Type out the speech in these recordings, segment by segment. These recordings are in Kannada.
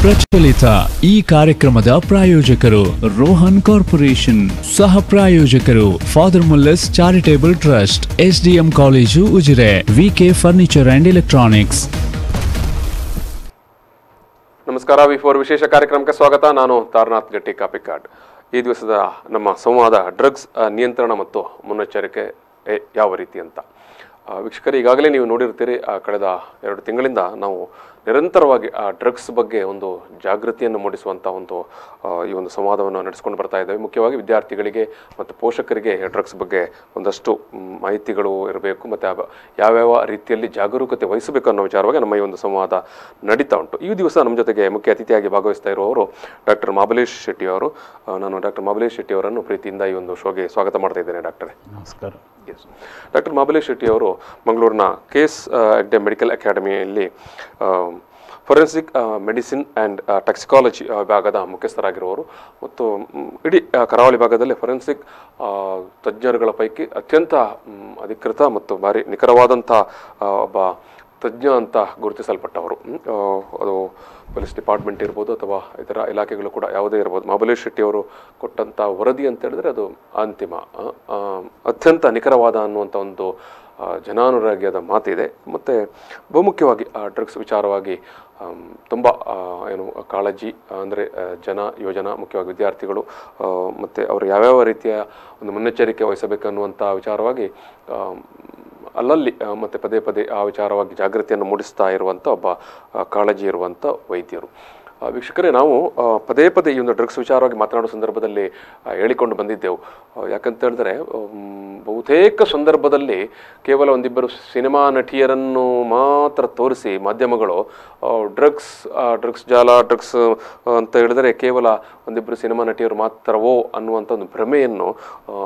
ಪ್ರಚಲಿತ ಈ ಕಾರ್ಯಕ್ರಮದ ಪ್ರಾಯೋಜಕರು ರೋಹನ್ ಕಾರ್ಪೊರೇಷನ್, ಸಹ ಪ್ರಾಯೋಜಕರು father Muller's charitable trust, SDM college Ujire, VK furniture and electronics. ನಮಸ್ಕಾರ. ವಿ4 ವಿಶೇಷ ಕಾರ್ಯಕ್ರಮಕ್ಕೆ ಸ್ವಾಗತ. ನಾನು ತಾರನಾಥ್ ಗಟ್ಟಿ ಕಾಪಿಕಾಡ್. ಈ ದಿವಸದ ನಮ್ಮ ಸಂವಾದ ಡ್ರಗ್ಸ್ ನಿಯಂತ್ರಣ ಮತ್ತು ಮುನ್ನೆಚ್ಚರಿಕೆ ಯಾವ ರೀತಿ ಅಂತ. ವೀಕ್ಷಕರು, ಈಗಾಗಲೇ ನೀವು ನೋಡಿರ್ತೀರಿ, ಕಳೆದ 2 ತಿಂಗಳಿಂದ ನಾವು ನಿರಂತರವಾಗಿ ಆ ಡ್ರಗ್ಸ್ ಬಗ್ಗೆ ಒಂದು ಜಾಗೃತಿಯನ್ನು ಮೂಡಿಸುವಂಥ ಈ ಒಂದು ಸಂವಾದವನ್ನು ನಡೆಸ್ಕೊಂಡು ಬರ್ತಾ ಇದ್ದೇವೆ. ಮುಖ್ಯವಾಗಿ ವಿದ್ಯಾರ್ಥಿಗಳಿಗೆ ಮತ್ತು ಪೋಷಕರಿಗೆ ಡ್ರಗ್ಸ್ ಬಗ್ಗೆ ಒಂದಷ್ಟು ಮಾಹಿತಿಗಳು ಇರಬೇಕು ಮತ್ತು ಯಾವ್ಯಾವ ರೀತಿಯಲ್ಲಿ ಜಾಗರೂಕತೆ ವಹಿಸಬೇಕು ಅನ್ನೋ ವಿಚಾರವಾಗಿ ನಮ್ಮ ಈ ಒಂದು ಸಂವಾದ ನಡೀತಾ ಉಂಟು. ಈ ದಿವಸ ನಮ್ಮ ಜೊತೆಗೆ ಮುಖ್ಯ ಅತಿಥಿಯಾಗಿ ಭಾಗವಹಿಸ್ತಾ ಇರುವವರು ಡಾಕ್ಟರ್ ಮಹಾಬಲೇಶ್ ಶೆಟ್ಟಿ ಅವರು. ನಾನು ಡಾಕ್ಟರ್ ಮಹಾಬಲೇಶ್ ಶೆಟ್ಟಿ ಅವರನ್ನು ಪ್ರೀತಿಯಿಂದ ಈ ಒಂದು ಶೋಗೆ ಸ್ವಾಗತ ಮಾಡ್ತಾ ಇದ್ದೇನೆ. ಡಾಕ್ಟರ್ ನಮಸ್ಕಾರ. ಡಾಕ್ಟರ್ ಮಹಾಬಲೇಶ್ ಶೆಟ್ಟಿ ಅವರು ಮಂಗಳೂರಿನ KS ಹೆಗ್ಡೆ ಮೆಡಿಕಲ್ ಅಕಾಡೆಮಿಯಲ್ಲಿ ಫೊರೆನ್ಸಿಕ್ ಮೆಡಿಸಿನ್ ಆ್ಯಂಡ್ ಟಾಕ್ಸಿಕಾಲಜಿ ವಿಭಾಗದ ಮುಖ್ಯಸ್ಥರಾಗಿರುವವರು ಮತ್ತು ಇಡೀ ಕರಾವಳಿ ಭಾಗದಲ್ಲಿ ಫೊರೆನ್ಸಿಕ್ ತಜ್ಞರುಗಳ ಪೈಕಿ ಅತ್ಯಂತ ಅಧಿಕೃತ ಮತ್ತು ಭಾರಿ ನಿಖರವಾದಂಥ ಒಬ್ಬ ತಜ್ಞ ಅಂತ ಗುರುತಿಸಲ್ಪಟ್ಟವರು. ಅದು ಪೊಲೀಸ್ ಡಿಪಾರ್ಟ್ಮೆಂಟ್ ಇರ್ಬೋದು ಅಥವಾ ಇತರ ಇಲಾಖೆಗಳು ಕೂಡ ಯಾವುದೇ ಇರ್ಬೋದು. ಮಹಾಬಲೇಶ್ ಶೆಟ್ಟಿ ಅವರು ಕೊಟ್ಟಂಥ ವರದಿ ಅಂತ ಹೇಳಿದ್ರೆ ಅದು ಅಂತಿಮ, ಅತ್ಯಂತ ನಿಖರವಾದ ಅನ್ನುವಂಥ ಒಂದು ಜನಾನುರಾಗ್ಯದ ಮಾತಿದೆ. ಮತ್ತು ಬಹುಮುಖ್ಯವಾಗಿ ಡ್ರಗ್ಸ್ ವಿಚಾರವಾಗಿ ತುಂಬ ಕಾಳಜಿ, ಅಂದರೆ ಯೋಜನಾ ಮುಖ್ಯವಾಗಿ ವಿದ್ಯಾರ್ಥಿಗಳು ಮತ್ತು ಅವರು ಯಾವ್ಯಾವ ರೀತಿಯ ಒಂದು ಮುನ್ನೆಚ್ಚರಿಕೆ ವಹಿಸಬೇಕನ್ನುವಂಥ ವಿಚಾರವಾಗಿ ಅಲ್ಲಲ್ಲಿ ಮತ್ತು ಪದೇ ಪದೇ ಆ ವಿಚಾರವಾಗಿ ಜಾಗೃತಿಯನ್ನು ಮೂಡಿಸ್ತಾ ಇರುವಂಥ ಒಬ್ಬ ಕಾಳಜಿ ಇರುವಂಥ ವೈದ್ಯರು. ವೀಕ್ಷಕರೇ, ನಾವು ಪದೇ ಪದೇ ಈ ಒಂದು ಡ್ರಗ್ಸ್ ವಿಚಾರವಾಗಿ ಮಾತನಾಡೋ ಸಂದರ್ಭದಲ್ಲಿ ಹೇಳಿಕೊಂಡು ಬಂದಿದ್ದೆವು. ಯಾಕಂತ ಹೇಳಿದ್ರೆ ಬಹುತೇಕ ಸಂದರ್ಭದಲ್ಲಿ ಕೇವಲ ಒಂದಿಬ್ಬರು ಸಿನಿಮಾ ನಟಿಯರನ್ನು ಮಾತ್ರ ತೋರಿಸಿ ಮಾಧ್ಯಮಗಳು ಡ್ರಗ್ಸ್ ಜಾಲ, ಡ್ರಗ್ಸ್ ಅಂತ ಹೇಳಿದರೆ ಕೇವಲ ಒಂದಿಬ್ಬರು ಸಿನಿಮಾ ನಟಿಯರು ಮಾತ್ರವೋ ಅನ್ನುವಂಥ ಒಂದು ಭ್ರಮೆಯನ್ನು,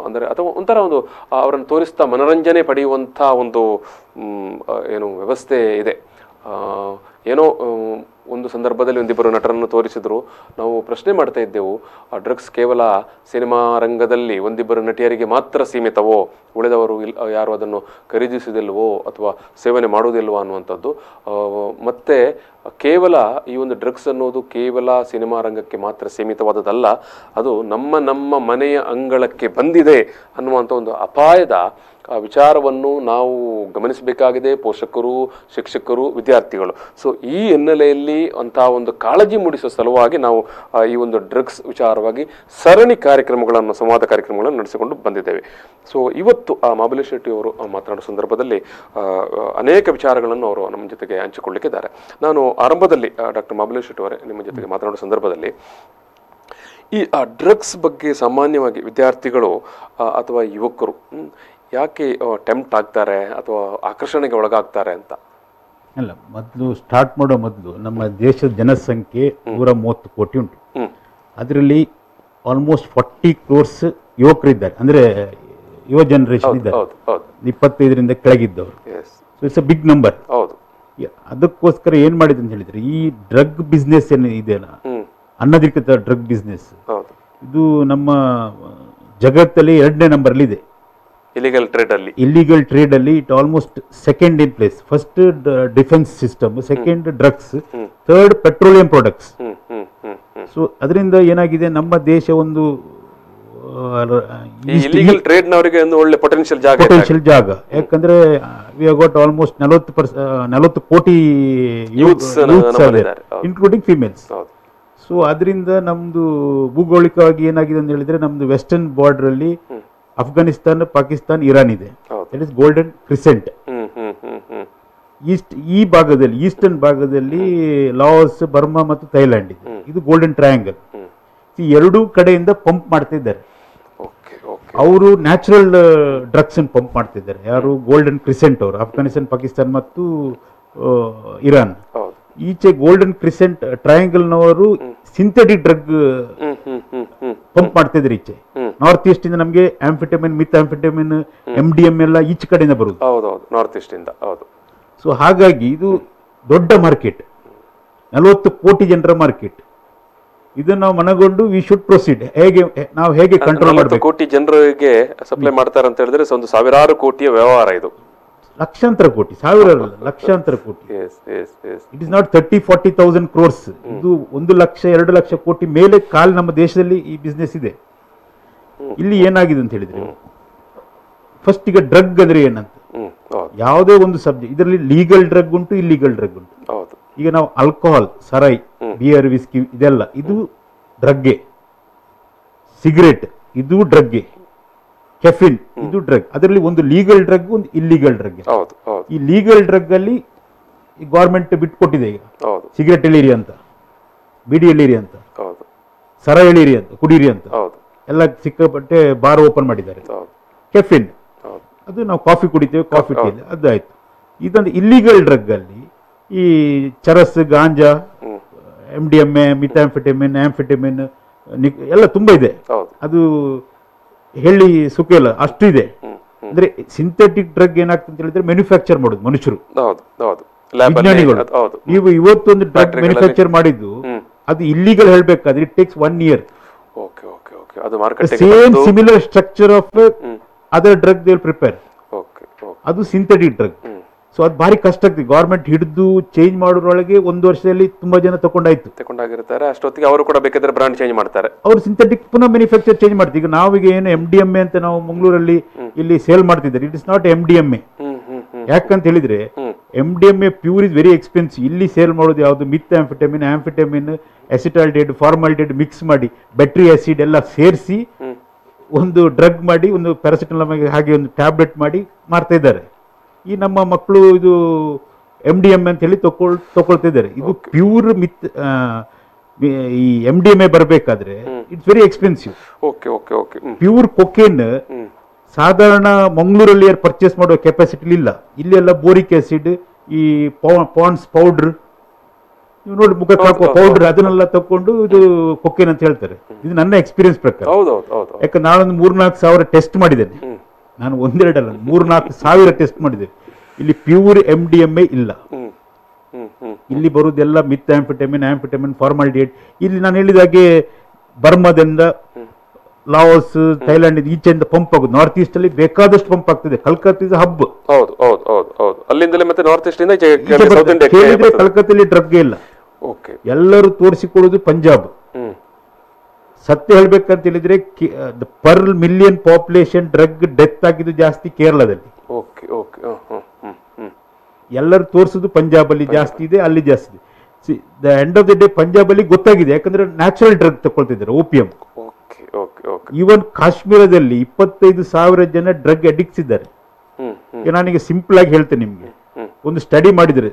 ಅಂದರೆ ಅಥವಾ ಒಂಥರ ಒಂದು ಅವರನ್ನು ತೋರಿಸ್ತಾ ಮನೋರಂಜನೆ ಪಡೆಯುವಂಥ ಒಂದು ವ್ಯವಸ್ಥೆ ಇದೆ. ಏನೋ ಒಂದು ಸಂದರ್ಭದಲ್ಲಿ ಒಂದಿಬ್ಬರು ನಟರನ್ನು ತೋರಿಸಿದ್ರು, ನಾವು ಪ್ರಶ್ನೆ ಮಾಡ್ತಾ ಇದ್ದೆವು, ಆ ಡ್ರಗ್ಸ್ ಕೇವಲ ಸಿನಿಮಾ ರಂಗದಲ್ಲಿ ಒಂದಿಬ್ಬರು ನಟಿಯರಿಗೆ ಮಾತ್ರ ಸೀಮಿತವೋ, ಉಳಿದವರು ಯಾರು ಅದನ್ನು ಖರೀದಿಸುವುದಿಲ್ವೋ ಅಥವಾ ಸೇವನೆ ಮಾಡುವುದಿಲ್ವೋ ಅನ್ನುವಂಥದ್ದು. ಮತ್ತು ಕೇವಲ ಈ ಒಂದು ಡ್ರಗ್ಸ್ ಅನ್ನೋದು ಕೇವಲ ಸಿನಿಮಾ ರಂಗಕ್ಕೆ ಮಾತ್ರ ಸೀಮಿತವಾದದ್ದಲ್ಲ, ಅದು ನಮ್ಮ ಮನೆಯ ಅಂಗಳಕ್ಕೆ ಬಂದಿದೆ ಅನ್ನುವಂಥ ಒಂದು ಅಪಾಯದ ವಿಚಾರವನ್ನು ನಾವು ಗಮನಿಸಬೇಕಾಗಿದೆ, ಪೋಷಕರು, ಶಿಕ್ಷಕರು, ವಿದ್ಯಾರ್ಥಿಗಳು. ಸೊ ಈ ಹಿನ್ನೆಲೆಯಲ್ಲಿ ಅಂತಹ ಒಂದು ಕಾಳಜಿ ಮೂಡಿಸುವ ಸಲುವಾಗಿ ನಾವು ಈ ಒಂದು ಡ್ರಗ್ಸ್ ವಿಚಾರವಾಗಿ ಸರಣಿ ಕಾರ್ಯಕ್ರಮಗಳನ್ನು, ಸಂವಾದ ಕಾರ್ಯಕ್ರಮಗಳನ್ನು ನಡೆಸಿಕೊಂಡು ಬಂದಿದ್ದೇವೆ. ಸೊ ಇವತ್ತು ಮಹಾಬಲೇಶ್ ಶೆಟ್ಟಿ ಅವರು ಮಾತನಾಡುವ ಸಂದರ್ಭದಲ್ಲಿ ಅನೇಕ ವಿಚಾರಗಳನ್ನು ಅವರು ನಮ್ಮ ಜೊತೆಗೆ ಹಂಚಿಕೊಳ್ಳಿಕ್ಕಿದ್ದಾರೆ. ನಾನು ಆರಂಭದಲ್ಲಿ ಡಾಕ್ಟರ್ ಮಹಾಬಲೇಶ್ ಶೆಟ್ಟಿ ಅವರೇ ನಿಮ್ಮ ಜೊತೆಗೆ ಮಾತನಾಡುವ ಸಂದರ್ಭದಲ್ಲಿ ಈ ಡ್ರಗ್ಸ್ ಬಗ್ಗೆ ಸಾಮಾನ್ಯವಾಗಿ ವಿದ್ಯಾರ್ಥಿಗಳು ಅಥವಾ ಯುವಕರು ಯಾಕೆ ಟೆಂಪ್ಟ್ ಆಗ್ತಾರೆ ಅಥವಾ ಆಕರ್ಷಣೆಗೆ ಒಳಗಾಗ್ತಾರೆ ಅಂತ? ಅಲ್ಲ, ಮೊದಲು ಸ್ಟಾರ್ಟ್ ಮಾಡೋ ಮೊದಲು ನಮ್ಮ ದೇಶದ ಜನಸಂಖ್ಯೆ 130 ಕೋಟಿ ಉಂಟು. ಅದರಲ್ಲಿ ಆಲ್ಮೋಸ್ಟ್ 40 crores ಯುವಕರಿದ್ದಾರೆ, ಅಂದರೆ ಯುವ ಜನರೇಷನ್ ಇದ್ದಾರೆ, 25ರಿಂದ ಕೆಳಗಿದ್ದವರು. So it's a big number. ಅದಕ್ಕೋಸ್ಕರ ಏನ್ ಮಾಡಿದೆ ಅಂತ ಹೇಳಿದ್ರೆ, ಈ ಡ್ರಗ್ ಬಿಸ್ನೆಸ್ ಏನು ಇದೆಯಲ್ಲ, ಅನಧಿಕೃತ ಡ್ರಗ್ ಬಿಸ್ನೆಸ್, ಇದು ನಮ್ಮ ಜಗತ್ತಲ್ಲಿ 2ನೇ ನಂಬರ್ ಇದೆ. ಇಲಿಗಲ್ ಟ್ರೇಡ್ ಅಲ್ಲಿ it almost second in place. First defence system, second drugs, third petroleum products. So ಅದರಿಂದ ಏನಾಗಿದೆ, ನಮ್ಮ ದೇಶ ಒಂದು ಒಳ್ಳೆ ಪೊಟೆನ್ಷಿಯಲ್ ಜಾಗ. ಯಾಕಂದ್ರೆ ವಿ ಹ್ಯಾವ್ ಗಾಟ್ ಆಲ್ಮೋಸ್ಟ್ 40 ಕೋಟಿ ಯೂತ್ಸ್ ಇನ್ಕ್ಲೂಡಿಂಗ್ ಫಿಮೇಲ್ಸ್. ಸೊ ಅದರಿಂದ ನಮ್ದು ಭೂಗೋಳಿಕವಾಗಿ ಏನಾಗಿದೆ ಅಂತ ಹೇಳಿದ್ರೆ, ನಮ್ದು ವೆಸ್ಟರ್ನ್ ಬಾರ್ಡರ್ ಅಲ್ಲಿ ಅಫ್ಘಾನಿಸ್ತಾನ್, ಪಾಕಿಸ್ತಾನ್, ಇರಾನ್ ಇದೆ. That is golden crescent. ಈ ಭಾಗದಲ್ಲಿ, ಈಸ್ಟರ್ನ್ ಭಾಗದಲ್ಲಿ ಲಾವೋಸ್, ಬರ್ಮಾ ಮತ್ತು ಥೈಲ್ಯಾಂಡ್ ಇದೆ. ಇದು ಗೋಲ್ಡನ್ ಟ್ರಯಾಂಗಲ್. ಈ ಎರಡೂ ಕಡೆಯಿಂದ ಪಂಪ್ ಮಾಡ್ತಿದ್ದಾರೆ. ಅವರು ನ್ಯಾಚುರಲ್ ಡ್ರಗ್ಸ್ ಅನ್ನು ಪಂಪ್ ಮಾಡ್ತಿದ್ದಾರೆ. ಯಾರು? ಗೋಲ್ಡನ್ ಕ್ರಿಸೆಂಟ್ ಅವರು, ಅಫ್ಘಾನಿಸ್ತಾನ್, ಪಾಕಿಸ್ತಾನ್ ಮತ್ತು ಇರಾನ್. ಈಚೆ ಗೋಲ್ಡನ್ ಕ್ರಿಸೆಂಟ್ ಟ್ರಯಾಂಗಲ್ ನವರು ಸಿಂಥೆಟಿಕ್ ಡ್ರಗ್ ಪಂಪ್ ಮಾಡ್ತಿದ್ರು ಈಚೆ. ನಾರ್ತ್ ಈಸ್ಟ್ ಇಂದ ನಮಗೆ ಆಂಫಿಟಮಿನ್, ಮಿತ್ ಆಂಫಿಟಮಿನ್, MDM ಎಲ್ಲ ಈಚೆ ಕಡೆಯಿಂದ ಬರುದು, ನಾರ್ತ್ ಈಸ್ಟ್ ಇಂದ. ಸೊ ಹಾಗಾಗಿ ಇದು ದೊಡ್ಡ ಮಾರ್ಕೆಟ್, 40 ಕೋಟಿ ಜನರ ಮಾರ್ಕೆಟ್. ಇದನ್ನ ನಾವು ಮನಗೊಂಡು ವಿ ಶುಡ್ ಪ್ರೊಸೀಡ್. ನಾವು ಹೇಗೆ ಕಂಟ್ರೋಲ್ ಮಾಡಬೇಕು? ಕೋಟಿ ಜನರಿಗೆ ಸಪ್ಲೈ ಮಾಡ್ತಾರೆ ಅಂತ ಹೇಳಿದ್ರೆ ಒಂದು ಸಾವಿರಾರು ಕೋಟಿಯ ವ್ಯವಹಾರ ಇದು. ಲಕ್ಷಾಂತರ ಕೋಟಿ, ಸಾವಿರ ಅಲ್ಲ, ಲಕ್ಷಾಂತರ ಕೋಟಿ. It is not 30-40,000 crores. ಇದು 1 ಲಕ್ಷ 2 ಲಕ್ಷ ಕೋಟಿ ಮೇಲೆ ಕಾಲ್ ನಮ್ಮ ದೇಶದಲ್ಲಿ ಈ ಬಿಸ್ನೆಸ್ ಇದೆ. ಇಲ್ಲಿ ಏನಾಗಿದೆ ಅಂತ ಹೇಳಿದ್ರೆ, ಫಸ್ಟ್ ಈಗ ಡ್ರಗ್ ಅಂದ್ರೆ ಏನಂತ, ಯಾವುದೇ ಒಂದು ಸಬ್ಜೆಕ್ಟ್ ಇದರಲ್ಲಿ ಲೀಗಲ್ ಡ್ರಗ್ ಉಂಟು, ಇಲ್ಲಿಗಲ್ ಡ್ರಗ್ ಉಂಟು. ಈಗ ನಾವು ಆಲ್ಕೋಹಾಲ್, ಸರಾಯಿ, ಬಿಯರ್, ವಿಸ್ಕಿ ಇದೆಲ್ಲ ಇದು ಡ್ರಗ್ಗೆ. ಸಿಗರೇಟ್ ಇದು ಡ್ರಗ್ಗೆ. ಕೆಫಿನ್ ಇದು ಡ್ರಗ್. ಅದರಲ್ಲಿ ಒಂದು ಲೀಗಲ್ ಡ್ರಗ್, ಒಂದು ಇಲ್ಲಿಗಲ್ ಡ್ರಗ್. ಈ ಲೀಗಲ್ ಡ್ರಗ್ ಅಲ್ಲಿ ಗೌರ್ಮೆಂಟ್ ಬಿಟ್ಕೊಟ್ಟಿದೆ. ಈಗ ಸಿಗರೇಟ್ ಎಳೀರಿ ಅಂತ, ಬಿಡಿ ಎಳೀರಿ ಅಂತ, ಸರ ಎಳೀರಿ ಅಂತ, ಕುಡೀರಿ ಅಂತ ಎಲ್ಲ ಸಿಕ್ಕಾಪಟ್ಟೆ ಬಾರ್ ಓಪನ್ ಮಾಡಿದ್ದಾರೆ. ಕೆಫಿನ್ ಅದು ನಾವು ಕಾಫಿ ಕುಡಿತೇವೆ, ಕಾಫಿ ಟೀ ಅದಾಯ್ತು. ಇದೊಂದು ಇಲ್ಲಿಗಲ್ ಡ್ರಗ್ ಅಲ್ಲಿ ಈ ಚರಸ್, ಗಾಂಜಾ, MDMA, ಮಿಥಾಂಫೆಟಮಿನ್, ಆಂಫೆಟಮಿನ್ ಎಲ್ಲ ತುಂಬಾ ಇದೆ. ಅದು ಹೇಳಿ ಸುಖ ಇಲ್ಲ, ಅಷ್ಟು ಇದೆ. ಅಂದ್ರೆ ಸಿಂಥೆಟಿಕ್ ಡ್ರಗ್ ಏನಾಗ್ತದೆ ಅಂತ ಹೇಳಿದ್ರೆ ಮ್ಯಾನುಫ್ಯಾಕ್ಚರ್ ಮಾಡೋದು ಮನುಷ್ಯರು, ವಿಜ್ಞಾನಿಗಳು. ನೀವು ಇವತ್ತೊಂದು ಡ್ರಗ್ ಮ್ಯಾನುಫ್ಯಾಕ್ಚರ್ ಮಾಡಿದ್ದು ಅದು ಇಲ್ಲಿಗಲ್ ಹೇಳ್ಬೇಕಾದ್ರೆ it takes 1 year. Same similar structure of other drug they will prepare. ಅದು ಸಿಂಥೆಟಿಕ್ ಡ್ರಗ್. ಸೊ ಅದು ಭಾರಿ ಕಷ್ಟ ಆಗ್ತದೆ. ಗೌರ್ಮೆಂಟ್ ಹಿಡಿದು ಚೇಂಜ್ ಮಾಡೋದ್ರೊಳಗೆ 1 ವರ್ಷದಲ್ಲಿ ತುಂಬಾ ಜನ ತಗೊಂಡಾಗಿರ್ತಾರೆ. ಅಷ್ಟೊತ್ತಿಗೆ ಅವರು ಕೂಡ ಬೇಕಾದ್ರೆ ಬ್ರಾಂಡ್ ಚೇಂಜ್ ಮಾಡ್ತಾರೆ. ಅವರು ಸಿಂಥೆಟಿಕ್ ಪುನಃ ಮ್ಯಾನುಫ್ಯಾಕ್ಚರ್ ಚೇಂಜ್ ಮಾಡ್ತಾರೆ. ಈಗ ನಾವೀಗ ಏನು MDMA ಅಂತ ನಾವು ಮಂಗಳೂರಲ್ಲಿ ಇಲ್ಲಿ ಸೇಲ್ ಮಾಡ್ತಿದ್ದಾರೆ, ಇಟ್ ಇಸ್ ನಾಟ್ MDMA. ಯಾಕಂತ ಹೇಳಿದ್ರೆ MDMA pure is very expensive. ಇಲ್ಲಿ ಸೇಲ್ ಮಾಡೋದು ಯಾವುದು ಮಿತ್ ಆಂಫೆಟಮಿನ್, ಅಸಿಟಾಲ್ಡೇಟ್, ಫಾರ್ಮಾಲ್ಡೇಟ್ ಮಿಕ್ಸ್ ಮಾಡಿ ಬ್ಯಾಟ್ರಿ ಆಸಿಡ್ ಎಲ್ಲ ಸೇರಿಸಿ ಒಂದು ಡ್ರಗ್ ಮಾಡಿ, ಒಂದು ಪ್ಯಾರಾಸಿಟಮಾಲ್ ಹಾಗೆ ಒಂದು ಟ್ಯಾಬ್ಲೆಟ್ ಮಾಡಿ ಮಾರ್ತಾ ಇದ್ದಾರೆ. ಈ ನಮ್ಮ ಮಕ್ಕಳು ಇದು MDMA ಅಂತ ಹೇಳಿ ತಗೊಳ್ತಿದ್ದಾರೆ. ಇದು ಪ್ಯೂರ್ ಮಿತ್. ಈ MDMA ಬರಬೇಕಾದ್ರೆ it's very expensive. Pure cocaine ಸಾಧಾರಣ ಮಂಗಳೂರಲ್ಲಿ ಯಾರು ಪರ್ಚೇಸ್ ಮಾಡುವ ಕೆಪಾಸಿಟಿ ಇಲ್ಲ. ಇಲ್ಲಿ ಎಲ್ಲ ಬೋರಿಕ್ ಆಸಿಡ್, ಈ ಪಾಂಡ್ಸ್ ಪೌಡರ್, ನೀವು ನೋಡಿ ಮುಖಕ್ಕೆ ಹಾಕುವ ಪೌಡರ್, ಅದನ್ನೆಲ್ಲ ತಕೊಂಡು ಇದು ಕೊಕೇನ್ ಅಂತ ಹೇಳ್ತಾರೆ. ಇದು ನನ್ನ ಎಕ್ಸ್ಪೀರಿಯನ್ಸ್ ಪ್ರಕಾರ. ಯಾಕಂದ್ರೆ ನಾನೊಂದು 3-4 ಸಾವಿರ ಟೆಸ್ಟ್ ಮಾಡಿದ್ದೇನೆ. ನಾನು 1-2 ಅಲ್ಲ, 3-4 ಸಾವಿರ ಟೆಸ್ಟ್ ಮಾಡಿದೆ. ಇಲ್ಲಿ ಪ್ಯೂರ್ MDMA ಇಲ್ಲ. ಇಲ್ಲಿ ಬರುವುದೆಲ್ಲ ಮಿತ್ ಆಂಫೆಟಮಿನ್, ಫಾರ್ಮಾಲ್ಡಿಹೈಡ್. ಇಲ್ಲಿ ನಾನು ಹೇಳಿದಾಗೆ ಬರ್ಮಾದಿಂದ, ಲಾವೋಸ್, ಥೈಲ್ಯಾಂಡ್ ಈಚೆಯಿಂದ ಪಂಪ್ ಆಗುದು. ನಾರ್ತ್ ಈಸ್ಟ್ ಅಲ್ಲಿ ಬೇಕಾದಷ್ಟು ಪಂಪ್ ಆಗ್ತದೆ. Calcutta is hub. ಕಲ್ಕತ್ತಲ್ಲಿ ಡ್ರಗ್ ಇಲ್ಲ. ಎಲ್ಲರೂ ತೋರಿಸಿಕೊಳ್ಳುವುದು ಪಂಜಾಬ್. ಸತ್ಯ ಹೇಳ್ಬೇಕಂತ ಹೇಳಿದ್ರೆ per million population drug death ಆಗಿದ್ದು ಜಾಸ್ತಿ ಕೇರಳದಲ್ಲಿ. ಎಲ್ಲರೂ ತೋರಿಸುದು ಪಂಜಾಬ್ ಅಲ್ಲಿ ಜಾಸ್ತಿ ಇದೆ, ಅಲ್ಲಿ ಜಾಸ್ತಿ ಇದೆ. The end of the day Punjab ಅಲ್ಲಿ ಗೊತ್ತಾಗಿದೆ, ಯಾಕಂದ್ರೆ ನ್ಯಾಚುರಲ್ ಡ್ರಗ್ ತಗೊಳ್ತಿದ್ದಾರೆ, ಓಪಿಯಂ. ಈವನ್ ಕಾಶ್ಮೀರದಲ್ಲಿ 25,000 ಜನ ಡ್ರಗ್ ಅಡಿಕ್ಟ್ಸ್ ಇದ್ದಾರೆ. ನಾನೀಗ ಸಿಂಪಲ್ ಆಗಿ ಹೇಳ್ತೇನೆ ನಿಮ್ಗೆ. ಒಂದು ಸ್ಟಡಿ ಮಾಡಿದರೆ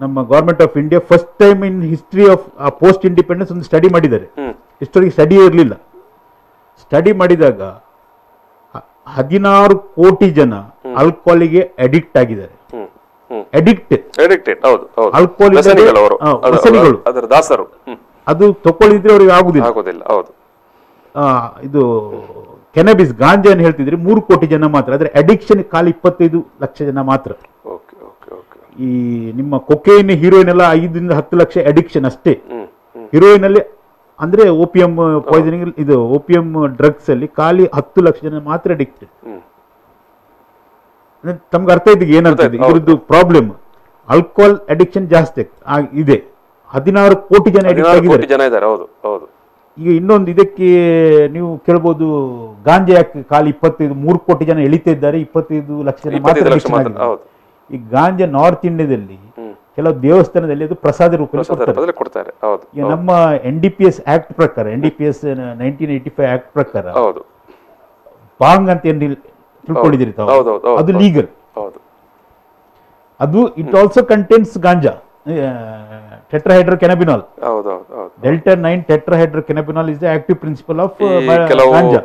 ನಮ್ಮ government of India first time in history of post independence ಒಂದು ಸ್ಟಡಿ ಮಾಡಿದ್ದಾರೆ. ಇಷ್ಟೊಂದು ಸ್ಟಡಿ ಇರಲಿಲ್ಲ. ಸ್ಟಡಿ ಮಾಡಿದಾಗ 16 ಕೋಟಿ ಜನ ಆಲ್ಕೋಹಾಲಿಗೆ ಅಡಿಕ್ಟ್ ಆಗಿದ್ದಾರೆ. ಆಲ್ಕೋಹಾಲ್ ಅದು ತಗೊಳ್ಳಿದ್ರೆ ಅವ್ರಿಗೆ ಆಗುದಿಲ್ಲ. ಇದು ಕೆನಬಿಸ್, ಗಾಂಜಾ ಅಂತ ಹೇಳ್ತಿದ್ರೆ 3 ಕೋಟಿ ಜನ ಮಾತ್ರ. ಆದ್ರೆ ಅಡಿಕ್ಷನ್ ಖಾಲಿ 25 ಲಕ್ಷ ಜನ ಮಾತ್ರ. ಈ ನಿಮ್ಮ ಕೊಕೇನ್, ಹೀರೋಯಿನ್ ಎಲ್ಲ 5-10 ಲಕ್ಷ ಅಡಿಕ್ಷನ್ ಅಷ್ಟೇ. ಹೀರೋಯಿನ್ ಅಲ್ಲಿ ಅಂದ್ರೆ ಓಪಿಯಂ ಪಾಯ್ಸನಿಂಗ್, ಇದು ಓಪಿಯಂ ಡ್ರಗ್ಸ್ ಅಲ್ಲಿ ಖಾಲಿ 10 ಲಕ್ಷ ಜನ ಮಾತ್ರ ಅಡಿಕ್ಟೆಡ್. ತಮ್ಗೆ ಅರ್ಥ ಇದ್ದಿಗೆ ಏನರ್ಥ ಇದೆ ಇದ್ರದ್ದು ಪ್ರಾಬ್ಲಮ್. ಆಲ್ಕೋಹಾಲ್ ಅಡಿಕ್ಷನ್ ಜಾಸ್ತಿ ಇದೆ. 16 ಕೋಟಿ ಜನ ಅಡಿಕ್ಟ್ ಆಗಿದ್ದಾರೆ. ಈಗ ಇನ್ನೊಂದು ಇದಕ್ಕೆ ನೀವು ಕೇಳ್ಬೋದು, ಗಾಂಜಾ ಯಾಕೆ ಖಾಲಿ 3 ಕೋಟಿ ಜನ ಎಳಿತಾ ಇದ್ದಾರೆ, 25 ಲಕ್ಷ ಜನ ಮಾತ್ರ. ಈ ಗಾಂಜಾ ನಾರ್ತ್ ಇಂಡಿಯಾದಲ್ಲಿ ಕೆಲವು ದೇವಸ್ಥಾನದಲ್ಲಿ ಅದು ಪ್ರಸಾದ ರೂಪದಲ್ಲಿ ಕೊಡ್ತಾರೆ. ನಮ್ಮ NDPS ಆಕ್ಟ್ ಪ್ರಕಾರ, NDPS 1985 ಆಕ್ಟ್ ಪ್ರಕಾರ ಬಾಂಗ್ ಅಂತ ಏನ್ ತಿಳ್ಕೊಂಡಿದ್ದೀರಿ ತಾವು, ಅದು ಲೀಗಲ್. ಅದು it also contains ganja, tetrahydrocannabinol. Delta 9 tetrahydrocannabinol is the active principle of ganja.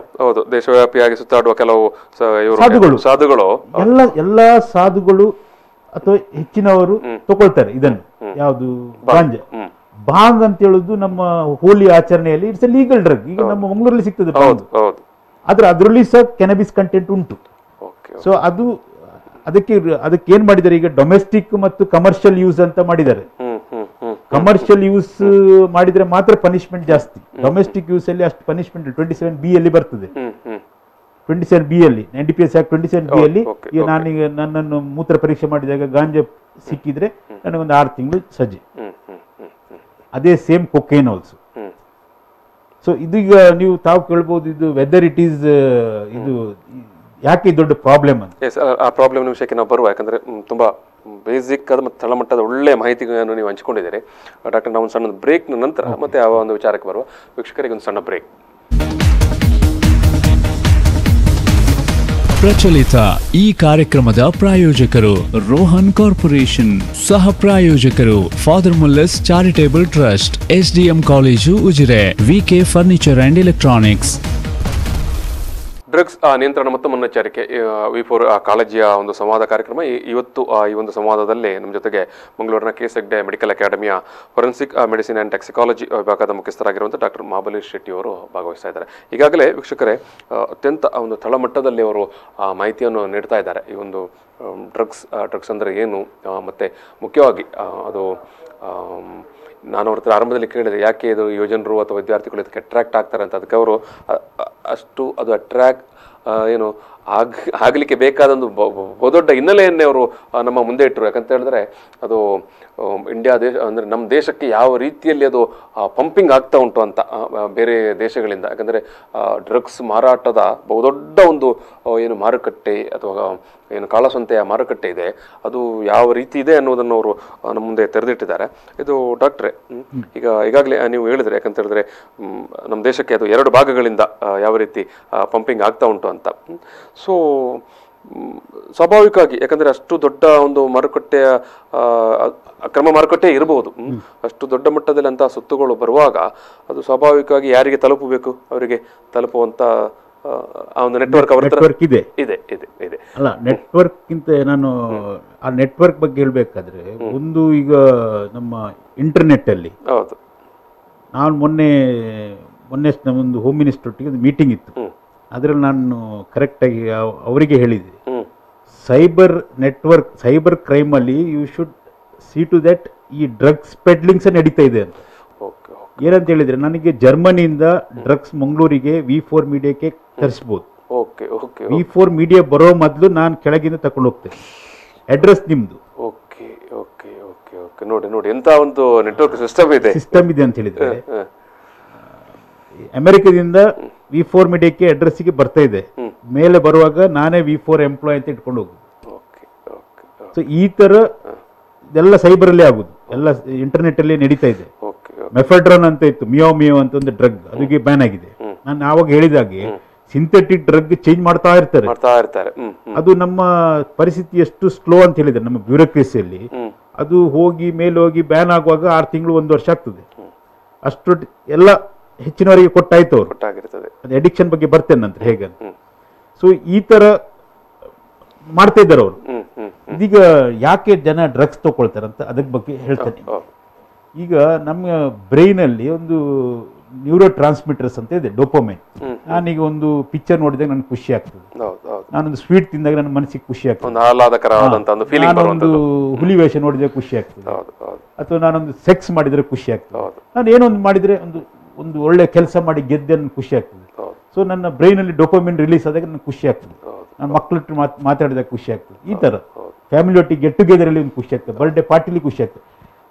ದೇಶವ್ಯಾಪಿಯಾಗಿ ಸುತ್ತಾಡುವ ಕೆಲವು ಸಾಧುಗಳು, ಎಲ್ಲಾ ಸಾಧುಗಳು ಅಥವಾ ಹೆಚ್ಚಿನವರು ತಗೊಳ್ತಾರೆ ಇದನ್ನು. ಯಾವುದು ಗಾಂಜಾ. ಬಾಂಗ್ ಅಂತ ಹೇಳುದು ನಮ್ಮ ಹೋಲಿ ಆಚರಣೆಯಲ್ಲಿ ಇಟ್ಸ್ ಎ ಲೀಗಲ್ ಡ್ರಗ್. ಈಗ ನಮ್ಮ ಮಂಗಳೂರಲ್ಲಿ ಸಿಗ್ತದೆ ಆದ್ರೆ ಅದರಲ್ಲಿ ಸಹ ಕೆನಬಿಸ್ ಕಂಟೆಂಟ್ ಉಂಟು. ಸೊ ಅದಕ್ಕೆ ಏನ್ ಮಾಡಿದ್ದಾರೆ, ಈಗ ಡೊಮೆಸ್ಟಿಕ್ ಮತ್ತು ಕಮರ್ಷಿಯಲ್ ಯೂಸ್ ಅಂತ ಮಾಡಿದ್ದಾರೆ. ಕಮರ್ಷಿಯಲ್ ಯೂಸ್ ಮಾಡಿದ್ರೆ ಮಾತ್ರ ಪನಿಷ್ಮೆಂಟ್ ಜಾಸ್ತಿ. ಡೊಮೆಸ್ಟಿಕ್ ಯೂಸ್ ಅಲ್ಲಿ ಅಷ್ಟು ಪನಿಷ್ಮೆಂಟ್ 27B ಅಲ್ಲಿ ಬರ್ತದೆ. 27B ಅಲ್ಲಿ NDPS ಆಕ್ಟ್ 27B ಅಲ್ಲಿ ಈಗ ನಾನೀಗ ನನ್ನನ್ನು ಮೂತ್ರ ಪರೀಕ್ಷೆ ಮಾಡಿದಾಗ ಗಾಂಜಾ ಸಿಕ್ಕಿದ್ರೆ ನನಗೊಂದು 6 ತಿಂಗಳು ಸಜ್ಜೆ. ಅದೇ ಸೇಮ್ ಕೊಕೇನ್ ಆಲ್ಸೋ. ಸೊ ಇದೀಗ ನೀವು ತಾವು ಕೇಳ್ಬೋದು ಇದು ವೆದರ್ ಇಟ್ ಈಸ್ ಇದು ಯಾಕೆ ದೊಡ್ಡ ಪ್ರಾಬ್ಲಮ್ ಅಂತ. ಆ ಪ್ರಾಬ್ಲಮ್ ವಿಷಯಕ್ಕೆ ನಾವು ಬರುವ, ಯಾಕಂದರೆ ತುಂಬ ಬೇಸಿಕ್ ಆದ ಮತ್ತು ತಳಮಟ್ಟದ ಒಳ್ಳೆಯ ಮಾಹಿತಿಗಳನ್ನು ನೀವು ಹಂಚಿಕೊಂಡಿದ್ದೀರಿ ಡಾಕ್ಟರ್. ನಾವು ಒಂದು ಸಣ್ಣ ಬ್ರೇಕ್ನ ನಂತರ ಮತ್ತೆ ಆ ಒಂದು ವಿಚಾರಕ್ಕೆ ಬರುವ. ವೀಕ್ಷಕರಿಗೆ ಒಂದು ಸಣ್ಣ ಬ್ರೇಕ್. ಪ್ರಚಲಿತ ಈ ಕಾರ್ಯಕ್ರಮದ ಪ್ರಾಯೋಜಕರು ರೋಹನ್ ಕಾರ್ಪೊರೇಷನ್, ಸಹ ಪ್ರಾಯೋಜಕರು father Muller's charitable trust, SDM college Ujire, VK furniture and electronics. Drugs ನಿಯಂತ್ರಣ ಮತ್ತು ಮುನ್ನೆಚ್ಚರಿಕೆ V4 ಕಾಳಜಿಯ ಒಂದು ಸಂವಾದ ಕಾರ್ಯಕ್ರಮ. ಇವತ್ತು ಈ ಒಂದು ಸಂವಾದದಲ್ಲಿ ನಮ್ಮ ಜೊತೆಗೆ ಮಂಗಳೂರಿನ KS ಹೆಗ್ಡೆ ಮೆಡಿಕಲ್ ಅಕಾಡೆಮಿಯ ಫೊರೆನ್ಸಿಕ್ ಮೆಡಿಸಿನ್ ಆ್ಯಂಡ್ ಟಾಕ್ಸಿಕಾಲಜಿ ವಿಭಾಗದ ಮುಖ್ಯಸ್ಥರಾಗಿರುವಂಥ ಡಾಕ್ಟರ್ ಮಹಾಬಲೇಶ್ ಶೆಟ್ಟಿ ಅವರು ಭಾಗವಹಿಸ್ತಾ ಇದ್ದಾರೆ. ಈಗಾಗಲೇ ವೀಕ್ಷಕರೇ ಅತ್ಯಂತ ಒಂದು ತಳಮಟ್ಟದಲ್ಲಿ ಅವರು ಮಾಹಿತಿಯನ್ನು ನೀಡ್ತಾ ಇದ್ದಾರೆ. ಈ ಒಂದು ಡ್ರಗ್ಸ್ ಅಂದರೆ ಏನು, ಮತ್ತು ಮುಖ್ಯವಾಗಿ ಅದು ನಾನು ಅವ್ರ ಹತ್ರ ಆರಂಭದಲ್ಲಿ ಕೇಳಿದೆ ಯಾಕೆ ಇದು ಯುವಜನರು ಅಥವಾ ವಿದ್ಯಾರ್ಥಿಗಳು ಇದಕ್ಕೆ ಅಟ್ರ್ಯಾಕ್ಟ್ ಆಗ್ತಾರೆ ಅಂತ. ಅದಕ್ಕೆ ಅವರು ಅಷ್ಟು ಅದು ಅಟ್ರ್ಯಾಕ್ಟ್ ಏನು ಆಗಲಿಕ್ಕೆ ಬೇಕಾದೊಂದು ಬಹುದೊಡ್ಡ ಹಿನ್ನೆಲೆಯನ್ನೇ ಅವರು ನಮ್ಮ ಮುಂದೆ ಇಟ್ಟರು. ಯಾಕಂತ ಹೇಳಿದ್ರೆ ಅದು ಇಂಡಿಯಾ ದೇಶ ಅಂದರೆ ನಮ್ಮ ದೇಶಕ್ಕೆ ಯಾವ ರೀತಿಯಲ್ಲಿ ಅದು ಪಂಪಿಂಗ್ ಆಗ್ತಾ ಉಂಟು ಅಂತ ಬೇರೆ ದೇಶಗಳಿಂದ. ಯಾಕಂದರೆ ಡ್ರಗ್ಸ್ ಮಾರಾಟದ ಬಹುದೊಡ್ಡ ಒಂದು ಏನು ಮಾರುಕಟ್ಟೆ ಅಥವಾ ಏನು ಕಾಳಸಂತೆಯ ಮಾರುಕಟ್ಟೆ ಇದೆ, ಅದು ಯಾವ ರೀತಿ ಇದೆ ಅನ್ನೋದನ್ನು ಅವರು ನಮ್ಮ ಮುಂದೆ ತೆರೆದಿಟ್ಟಿದ್ದಾರೆ. ಇದು ಡಾಕ್ಟ್ರೇ, ಈಗಾಗಲೇ ನೀವು ಹೇಳಿದ್ರೆ, ಯಾಕಂತ ಹೇಳಿದ್ರೆ ನಮ್ಮ ದೇಶಕ್ಕೆ ಅದು 2 ಭಾಗಗಳಿಂದ ಯಾವ ರೀತಿ ಪಂಪಿಂಗ್ ಆಗ್ತಾ ಉಂಟು ಅಂತ. ಸೊ ಸ್ವಾಭಾವಿಕವಾಗಿ, ಯಾಕಂದರೆ ಅಷ್ಟು ದೊಡ್ಡ ಒಂದು ಮಾರುಕಟ್ಟೆಯ ಅಕ್ರಮ ಮಾರುಕಟ್ಟೆ ಇರಬಹುದು, ಅಷ್ಟು ದೊಡ್ಡ ಮಟ್ಟದಲ್ಲಿ ಅಂತಹ ಸುತ್ತುಗಳು ಬರುವಾಗ ಅದು ಸ್ವಾಭಾವಿಕವಾಗಿ ಯಾರಿಗೆ ತಲುಪಬೇಕು, ಅವರಿಗೆ ತಲುಪುವಂತ ಆ ಒಂದು ನೆಟ್ವರ್ಕ್ ಇದೆ ಇದೆ ಇದೆ ಇದೆ ಅಲ್ಲ. ನೆಟ್ವರ್ಕ್ ಗಿಂತ ನಾನು ಆ ನೆಟ್ವರ್ಕ್ ಬಗ್ಗೆ ಹೇಳ್ಬೇಕಾದ್ರೆ, ಒಂದು ಈಗ ನಮ್ಮ ಇಂಟರ್ನೆಟ್ ಅಲ್ಲಿ ಹೌದು, ನಾನು ಮೊನ್ನೆ ನಮ್ಮೊಂದು ಹೋಮ್ ಮಿನಿಸ್ಟರ್ ಒಟ್ಟಿಗೆ ಒಂದು ಮೀಟಿಂಗ್ ಇತ್ತು. ಅದರಲ್ಲಿ ನಾನು ಕರೆಕ್ಟಾಗಿ ಅವರಿಗೆ ಹೇಳಿದೆ, ಸೈಬರ್ ಕ್ರೈಮ್ ಅಲ್ಲಿ you should see to that ಈ ಡ್ರಗ್ಸ್ ಪೆಡ್ಲಿಂಗ್ಸ್ ನಡೀತಾ ಇದೆ ಅಂತ. ಏನಂತ ಹೇಳಿದ್ರೆ, ನನಗೆ ಜರ್ಮನಿಯಿಂದ ಡ್ರಗ್ಸ್ ಮಂಗಳೂರಿಗೆ V4 ಮೀಡಿಯಾಕ್ಕೆ ತರಿಸ್ಬೋದು. V4 ಮೀಡಿಯಾ ಬರೋ ಮೊದಲು ನಾನು ಕೆಳಗಿಂದ ತಗೊಂಡು ಹೋಗ್ತೇನೆ. ಅಡ್ರೆಸ್ ನಿಮ್ದು. ನೋಡಿ ಎಂತ ಒಂದು ನೆಟ್ವರ್ಕ್ ಸಿಸ್ಟಮ್ ಇದೆ ಅಂತ ಹೇಳಿದ್ರೆ, ಅಮೆರಿಕದಿಂದ V4 ಮೀಡಿಯಾಕ್ಕೆ ಅಡ್ರೆಸ್ಗೆ ಬರ್ತಾ ಇದೆ. ಮೇಲೆ ಬರುವಾಗ ನಾನೇ V4 ಎಂಪ್ಲಾಯ್ ಅಂತ ಇಟ್ಕೊಂಡು ಹೋಗುದು. ಸೊ ಈ ತರ ಇದೆಲ್ಲ ಸೈಬರ್ ಅಲ್ಲೇ ಆಗುದು, ಎಲ್ಲ ಇಂಟರ್ನೆಟ್ ಅಲ್ಲಿ ನಡೀತಾ ಇದೆ. ಮೆಫೆಡ್ರಾನ್ ಅಂತ ಇತ್ತು, ಮಿಯೋ ಅಂತ ಒಂದು ಡ್ರಗ್, ಅದಕ್ಕೆ ಬ್ಯಾನ್ ಆಗಿದೆ. ನಾನು ಆವಾಗ ಹೇಳಿದಾಗೆ ಸಿಂಥೆಟಿಕ್ ಡ್ರಗ್ ಚೇಂಜ್ ಮಾಡ್ತಾ ಇರ್ತಾರೆ. ಅದು ನಮ್ಮ ಪರಿಸ್ಥಿತಿ ಎಷ್ಟು ಸ್ಲೋ ಅಂತ ಹೇಳಿದ್ರೆ, ನಮ್ಮ ಬ್ಯೂರೋಕ್ರಸಿಯಲ್ಲಿ ಅದು ಹೋಗಿ ಬ್ಯಾನ್ ಆಗುವಾಗ 6 ತಿಂಗಳು 1 ವರ್ಷ ಆಗ್ತದೆ. ಅಷ್ಟು ಎಲ್ಲ ಹೆಚ್ಚಿನವರಿಗೆ ಕೊಟ್ಟಾಯ್ತು ಅವರು. ಅದು ಅಡಿಕ್ಷನ್ ಬಗ್ಗೆ ಬರ್ತೇನೆ ನಂತರ ಹೇಗೆ. ಸೊ ಈ ತರ ಮಾಡ್ತಾ ಇದ್ದಾರೆ ಅವರು. ಇದೀಗ ಯಾಕೆ ಜನ ಡ್ರಗ್ಸ್ ತಗೊಳ್ತಾರೆ ಅಂತ ಅದ್ರ ಬಗ್ಗೆ ಹೇಳ್ತೇನೆ. ಈಗ ನಮ್ಮ ಬ್ರೈನ್ ಅಲ್ಲಿ ಒಂದು ನ್ಯೂರೋ ಟ್ರಾನ್ಸ್ಮಿಟರ್ಸ್ ಅಂತ ಇದೆ, ಡೋಪಮೈನ್. ನಾನೀಗ ಒಂದು ಪಿಕ್ಚರ್ ನೋಡಿದಾಗ ನನಗೆ ಖುಷಿ ಆಗ್ತದೆ, ನಾನೊಂದು ಸ್ವೀಟ್ ತಿಂದಾಗ ನನ್ನ ಮನಸ್ಸಿಗೆ ಖುಷಿ ಆಗ್ತದೆ, ನಾನೊಂದು ಹುಲಿ ವೇಷ ನೋಡಿದ್ರೆ ಖುಷಿ ಆಗ್ತದೆ, ಅಥವಾ ನಾನೊಂದು ಸೆಕ್ಸ್ ಮಾಡಿದ್ರೆ ಖುಷಿ ಆಗ್ತದೆ, ನಾನು ಏನೋ ಒಂದು ಮಾಡಿದ್ರೆ ಒಂದು ಒಳ್ಳೆ ಕೆಲಸ ಮಾಡಿ ಗೆದ್ದೆ ನನಗೆ ಖುಷಿ ಆಗ್ತದೆ. ಸೊ ನನ್ನ ಬ್ರೈನ್ ಅಲ್ಲಿ ಡೋಪಮೈನ್ ರಿಲೀಸ್ ಆದಾಗ ನನಗೆ ಖುಷಿ ಆಗ್ತದೆ, ನಾನು ಮಕ್ಕಳು ಮಾತಾಡಿದಾಗ ಖುಷಿ ಆಗ್ತದೆ. ಈ ತರ ಫ್ಯಾಮಿಲಿ ಒಟ್ಟಿಗೆ ಗೆಟ್ ಟುಗೆದರ್ ಅಲ್ಲಿ ಒಂದು ಖುಷಿ ಆಗ್ತದೆ, ಬರ್ಡೇ ಪಾರ್ಟಿಲಿ ಖುಷಿ ಆಗ್ತದೆ.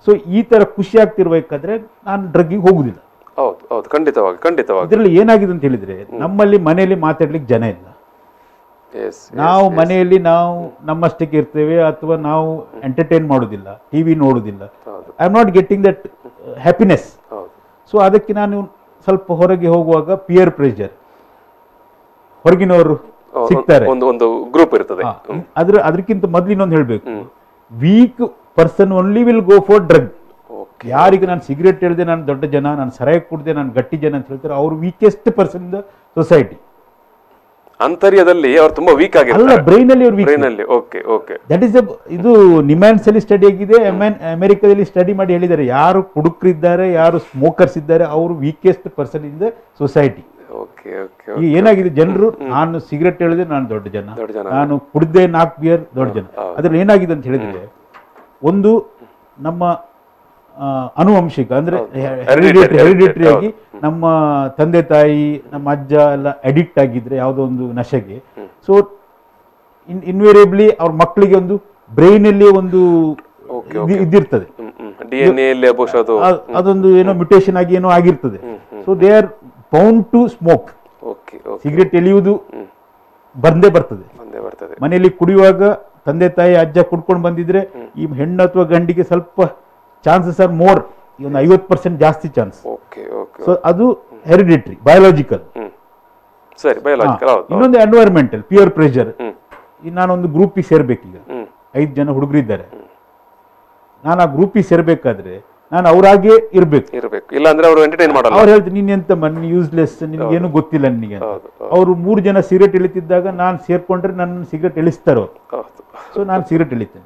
ಸೊ ಈ ತರ ಖುಷಿ ಆಗ್ತಿರ್ಬೇಕಾದ್ರೆ ನಾನು ಡ್ರಗ್ಗಿಗೆ ಹೋಗುದಿಲ್ಲ. ಖಂಡಿತವಾಗಿ ಇದರಲ್ಲಿ ಏನಾಗಿದೆ ಅಂತ ಹೇಳಿದ್ರೆ, ನಮ್ಮಲ್ಲಿ ಮನೆಯಲ್ಲಿ ಮಾತಾಡ್ಲಿಕ್ಕೆ ಜನ ಇಲ್ಲ. ನಾವು ಮನೆಯಲ್ಲಿ ನಾವು ನಮ್ಮಷ್ಟಕ್ಕೆ ಇರ್ತೇವೆ, ಅಥವಾ ನಾವು ಎಂಟರ್ಟೈನ್ ಮಾಡೋದಿಲ್ಲ, ಟಿವಿ ನೋಡುದಿಲ್ಲ. I am not getting that happiness. So ಅದಕ್ಕೆ ನಾನು ಸ್ವಲ್ಪ ಹೊರಗೆ ಹೋಗುವಾಗ ಪಿಯರ್ ಪ್ರೆಷರ್, ಹೊರಗಿನವರು ಸಿಗ್ತಾರೆ, ಒಂದು ಗ್ರೂಪ್ ಇರ್ತದೆ. ಅದಕ್ಕಿಂತ ಮೊದಲು ಇನ್ನೊಂದು ಹೇಳ್ಬೇಕು, weak person only will go for drug. ಯಾರಿಗೆ ನಾನು ಸಿಗರೇಟ್ ಹೇಳಿದೆ ನಾನು ದೊಡ್ಡ ಜನ, ನಾನು ಸರಾಯಿ ಕುಡಿದೆ ನಾನು ಗಟ್ಟಿ ಜನ ಅಂತ ಹೇಳ್ತಾರೆ, ಅವರು weakest person in the society. ಅಂತರ್ಯದಲ್ಲಿ ಅವರು ತುಂಬಾ ವೀಕ್ ಆಗಿಲ್ಲ, ಬ್ರೈನ್ ಅಲ್ಲಿ ಅವರು ವೀಕ್. ದಟ್ ಇಸ್ ಇದು ನಿಮ್ಯಾನ್ಸ್ ಅಲ್ಲಿ ಸ್ಟಡಿ ಆಗಿದೆ, ಅಮೆರಿಕದಲ್ಲಿ ಸ್ಟಡಿ ಮಾಡಿ ಹೇಳಿದ್ದಾರೆ, ಯಾರು ಕುಡುಕರಿದ್ದಾರೆ, ಯಾರು ಸ್ಮೋಕರ್ಸ್ ಇದ್ದಾರೆ, ಅವರು weakest person in the society. ಈಗ ಏನಾಗಿದೆ, ಜನರು ನಾನು ಸಿಗರೇಟ್ ಹೇಳಿದ್ರೆ ನಾನು ದೊಡ್ಡ ಜನ, ನಾನು ಕುಡಿದೆ 4 ಬಿಯರ್ ದೊಡ್ಡ ಜನ. ಅದ್ರಲ್ಲಿ ಏನಾಗಿದೆ ಅಂತ ಹೇಳಿದ್ರೆ, ಒಂದು ನಮ್ಮ ಅನುವಂಶಿಕ ಅಂದ್ರೆ ಹೆರಿಡಿಟರಿ ಆಗಿ ನಮ್ಮ ತಂದೆ ತಾಯಿ ನಮ್ಮ ಅಜ್ಜ ಎಲ್ಲ ಅಡಿಕ್ಟ್ ಆಗಿದ್ರೆ ಯಾವುದೋ ಒಂದು ನಶೆಗೆ, ಸೊ ಇನ್ವೇರಿಯಬ್ಲಿ ಅವ್ರ ಮಕ್ಕಳಿಗೆ ಒಂದು ಬ್ರೈನ್ ಅಲ್ಲಿ ಒಂದು ಇದಿರ್ತದೆ, ಅದೊಂದು ಏನೋ ಮ್ಯುಟೇಷನ್ ಆಗಿ ಏನೋ ಆಗಿರ್ತದೆ. So they are bound to smoke. Cigarette ಎಳೆಯುವುದು ಬಂದೇ ಬರ್ತದೆ. ಮನೆಯಲ್ಲಿ ಕುಡಿಯುವಾಗ ತಂದೆ ತಾಯಿ ಅಜ್ಜ ಕುಡ್ಕೊಂಡು ಬಂದಿದ್ರೆ ಈ ಹೆಣ್ಣು ಅಥವಾ ಗಂಡಿಗೆ ಸ್ವಲ್ಪ ಚಾನ್ಸಸ್ ಆರ್ ಮೋರ್, ಒಂದು 50% ಜಾಸ್ತಿ ಚಾನ್ಸ್. ಸೊ ಅದು ಹೆರಿಡಿಟರಿ, ಬಯೋಲಾಜಿಕಲ್. ಇನ್ನೊಂದು ಎನ್ವೈರನ್ಮೆಂಟಲ್, ಪಿಯರ್ ಪ್ರೆಷರ್. ನಾನೊಂದು ಗ್ರೂಪಿಗೆ ಸೇರ್ಬೇಕೀಗ, 5 ಜನ ಹುಡುಗರಿದ್ದಾರೆ, ನಾನು ಆ ಗ್ರೂಪಿಗೆ ಸೇರ್ಬೇಕಾದ್ರೆ ನಾನು ಅವರಾಗೆ ಇರ್ಬೇಕು, ಇಲ್ಲ ಅಂದ್ರೆ ಅವರು ಎಂಟರ್ಟೈನ್ ಮಾಡಲ್ಲ. ಅವ್ರು ಹೇಳ್ತಾರೆ ನೀನ್ ಎಂತ ಮನ್ ಯೂಸ್ಲೆಸ್, ನಿನ್ಗೇನು ಗೊತ್ತಿಲ್ಲ ನನಗೆ. ಅವರು 3 ಜನ ಸಿಗರೇಟ್ ಎಳಿತಿದ್ದಾಗ ನಾನು ಸೇರ್ಕೊಂಡ್ರೆ ನನ್ನ ಸಿಗರೇಟ್ ಎಳಿಸ್ತಾರೋ, ಸೊ ನಾನು ಸಿಗರೇಟ್ ಎಳಿತೇನೆ.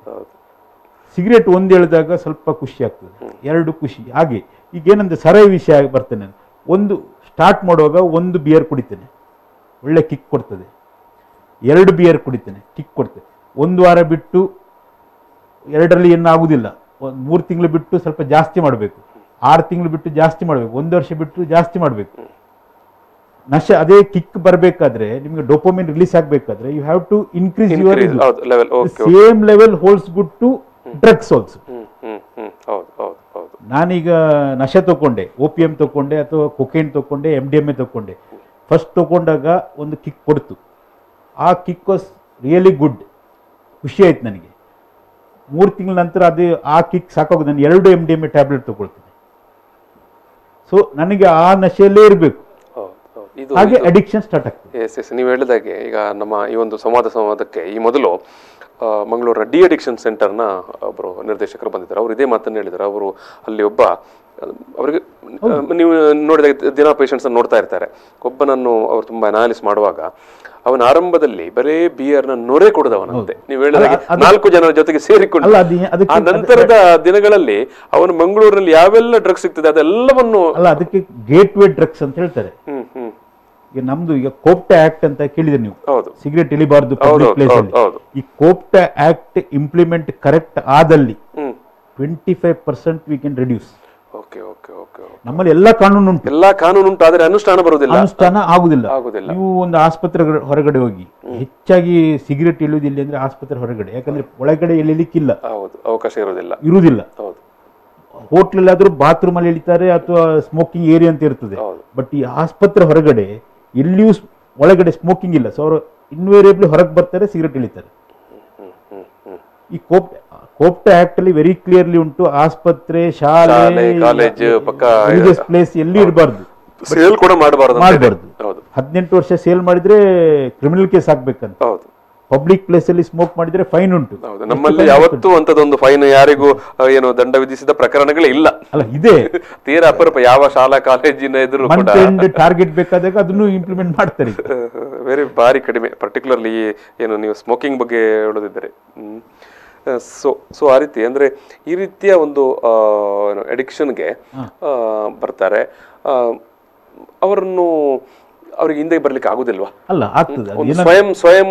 ಸಿಗರೇಟ್ ಒಂದು ಎಳೆದಾಗ ಸ್ವಲ್ಪ ಖುಷಿ ಆಗ್ತದೆ, 2 ಖುಷಿ. ಹಾಗೆ ಈಗ ಏನಂದ್ರೆ ಸರಳ ವಿಷಯ ಬರ್ತೇನೆ, ಒಂದು ಸ್ಟಾರ್ಟ್ ಮಾಡುವಾಗ 1 ಬಿಯರ್ ಕುಡಿತೇನೆ, ಒಳ್ಳೆ ಕಿಕ್ ಕೊಡ್ತದೆ. 2 ಬಿಯರ್ ಕುಡಿತೇನೆ, ಕಿಕ್ ಕೊಡ್ತೇನೆ. 1 ವಾರ ಬಿಟ್ಟು 2ರಲ್ಲಿ ಏನು ಆಗುದಿಲ್ಲ, 3 ತಿಂಗಳು ಬಿಟ್ಟು ಸ್ವಲ್ಪ ಜಾಸ್ತಿ ಮಾಡಬೇಕು, 6 ತಿಂಗಳು ಬಿಟ್ಟು ಜಾಸ್ತಿ ಮಾಡಬೇಕು, 1 ವರ್ಷ ಬಿಟ್ಟು ಜಾಸ್ತಿ ಮಾಡಬೇಕು. ನಶೆ ಅದೇ ಕಿಕ್ ಬರಬೇಕಾದ್ರೆ, ನಿಮಗೆ ಡೋಪಮಿನ್ ರಿಲೀಸ್ ಆಗಬೇಕಾದ್ರೆ you have to increase your same level holes good to drugs also. ನಾನೀಗ ನಶೆ ತಗೊಂಡೆ, OPM ತಗೊಂಡೆ ಅಥವಾ ಕೊಕೇನ್ ತಗೊಂಡೆ, MDMA ತಗೊಂಡೆ. ಫಸ್ಟ್ ತಗೊಂಡಾಗ ಒಂದು ಕಿಕ್ ಕೊಡ್ತು, ಆ ಕಿಕ್ ವಾಸ್ ರಿಯಲಿ ಗುಡ್, ಖುಷಿ ಆಯ್ತು ನನಗೆ. 3 ತಿಂಗಳ ನಂತರ ಅದು ಆ ಕಿಕ್ ಸಾಕಾಗೋದು, ನಾನು 2 MDMA ಟ್ಯಾಬ್ಲೆಟ್ ತಗೊಳ್ತೀನಿ. ಸೊ ನನಗೆ ಆ ನಶೆಯಲ್ಲೇ ಇರಬೇಕು, ಹಾಗೆ ಅಡಿಕ್ಷನ್ ಸ್ಟಾರ್ಟ್ ಆಗ್ತದೆ. ಎಸ್ ನೀವು ಹೇಳಿದಾಗೆ ಈಗ ನಮ್ಮ ಈ ಒಂದು ಸಂವಾದಕ್ಕೆ ಈ ಮೊದಲು ಮಂಗಳೂರಿನ ಡಿ ಅಡಿಕ್ಷನ್ ಸೆಂಟರ್ನ ಒಬ್ಬರು ನಿರ್ದೇಶಕರು ಬಂದಿದ್ದಾರೆ. ಅವರು ಇದೇ ಮಾತನ್ನು ಹೇಳಿದ್ದಾರೆ. ಅವರು ಅಲ್ಲಿ ಒಬ್ಬ, ಅವರಿಗೆ ನೀವು ನೋಡಿದಾಗ ದಿನ ಪೇಷಂಟ್ಸ್ ನೋಡ್ತಾ ಇರ್ತಾರೆ, ಒಬ್ಬನನ್ನು ಅವರು ತುಂಬಾ ಅನಾಲಿಸ್ ಮಾಡುವಾಗ ಅವನ ಆರಂಭದಲ್ಲಿ ಬರೇ ಬಿಯರ್ನ ನೊರೆ ಕೊಡದವನಂತೆ. ನೀವು ಹೇಳಿದಾಗ 4 ಜನರ ಜೊತೆಗೆ ಸೇರಿಕೊಂಡು ಆ ನಂತರದ ದಿನಗಳಲ್ಲಿ ಅವನು ಮಂಗಳೂರಿನಲ್ಲಿ ಯಾವೆಲ್ಲ ಡ್ರಗ್ಸ್ ಸಿಗ್ತದೆ ಅದೆಲ್ಲವನ್ನು, ಅಲ್ಲ ಅದಕ್ಕೆ ಗೇಟ್ ವೇ ಡ್ರಗ್ಸ್ ಅಂತ ಹೇಳ್ತಾರೆ. ಈಗ ನಮ್ದು ಈಗ ಕೋಪ್ಟಾ ಆಕ್ಟ್ ಅಂತ ಕೇಳಿದ್ರೆ ನೀವು, ಸಿಗರೇಟ್ ಎಳಿಬಾರ್ದು ಪಬ್ಲಿಕ್ ಪ್ಲೇಸ್ ಅಲ್ಲಿ. ಈ ಕೋಪ್ಟಾ ಆಕ್ಟ್ ಇಂಪ್ಲಿಮೆಂಟ್ ಕರೆಕ್ಟ್ ಆದಲ್ಲಿ 25% ವಿ ಕ್ಯಾನ್ ರಿಡ್ಯೂಸ್. ನಮ್ಮಲ್ಲಿ ಎಲ್ಲಾ ಕಾನೂನು ಉಂಟು, ಆದರೆ ಅನುಷ್ಠಾನ ಆಗುದಿಲ್ಲ. ನೀವು ಒಂದು ಆಸ್ಪತ್ರೆ ಹೊರಗಡೆ ಹೋಗಿ, ಹೆಚ್ಚಾಗಿ ಸಿಗರೇಟ್ ಎಳೆಯುವುದಿಲ್ಲ ಅಂದ್ರೆ ಆಸ್ಪತ್ರೆ ಹೊರಗಡೆ, ಯಾಕಂದ್ರೆ ಒಳಗಡೆ ಎಳಿಲಿಕ್ಕಿಲ್ಲ, ಅವಕಾಶ ಇರುವುದಿಲ್ಲ. ಹೋಟ್ಲಲ್ಲಿ ಆದ್ರೂ ಬಾತ್ರೂಮ್ ಅಲ್ಲಿ ಎಳಿತಾರೆ ಅಥವಾ ಸ್ಮೋಕಿಂಗ್ ಏರಿಯಾ ಅಂತ ಇರ್ತದೆ. ಬಟ್ ಈ ಆಸ್ಪತ್ರೆ ಹೊರಗಡೆ ಎಲ್ಲಿಯೂ ಒಳಗಡೆ ಸ್ಮೋಕಿಂಗ್ ಇಲ್ಲ. ಸೊ ಅವರು ಇನ್ವೇರಿಯಬ್ಲಿ ಹೊರಗೆ ಬರ್ತಾರೆ, ಸಿಗರೇಟ್ ಎಳಿತಾರೆ. ಈ ಕೋಪ್ಟಾ ಆಕ್ಟ್ ಅಲ್ಲಿ ವೆರಿ ಕ್ಲಿಯರ್ಲಿ ಉಂಟು, ಆಸ್ಪತ್ರೆ, ಶಾಲೆ, ರಿಲಿಜಿಯಸ್ ಪ್ಲೇಸ್ ಎಲ್ಲಿ ಇರಬಾರ್ದು, ಸೇಲ್ ಕೂಡ ಮಾಡಬಾರ್ದು. 18 ವರ್ಷ ಸೇಲ್ ಮಾಡಿದ್ರೆ ಕ್ರಿಮಿನಲ್ ಕೇಸ್ ಆಗ್ಬೇಕಂತ. ಪಬ್ಲಿಕ್ ಪ್ಲೇಸ್ ಅಲ್ಲಿ ಸ್ಮೋಕ್ ಮಾಡಿದ್ರೆ ಫೈನ್ ಉಂಟು. ನಮ್ಮಲ್ಲಿ ಯಾವತ್ತೂ ಅಂತದೊಂದು ಫೈನ್ ಯಾರಿಗೂ ಏನು ದಂಡ ವಿಧಿಸಿದ ಪ್ರಕರಣಗಳೇ ಇಲ್ಲ. ಅಲ್ಲ ಇದೆ, ತೀರಾ ಅಪರೂಪ. ಯಾವ ಶಾಲಾ ಕಾಲೇಜಿನ ಎದುರು ಟಾರ್ಗೆಟ್ ಬೇಕಾದಾಗ ಅದನ್ನು ಇಂಪ್ಲಿಮೆಂಟ್ ಮಾಡ್ತಾರೆ. ವೆರಿ ಭಾರಿ ಕಡಿಮೆ, ಪರ್ಟಿಕ್ಯುಲರ್ಲಿ ಏನು ನೀವು ಸ್ಮೋಕಿಂಗ್ ಬಗ್ಗೆ ಹೇಳೋದಿದ್ದಾರೆ. ಸೊ ಆ ರೀತಿ ಅಂದ್ರೆ ಈ ರೀತಿಯ ಒಂದು ಅಡಿಕ್ಷನ್ಗೆ ಬರ್ತಾರೆ, ಅವ್ರಿಗೆ ಹಿಂದೆ ಬರ್ಲಿಕ್ಕೆ ಆಗುದಿಲ್ವಾ? ಅಲ್ಲ, ಆಗ್ತದೆ. ಸ್ವಯಂ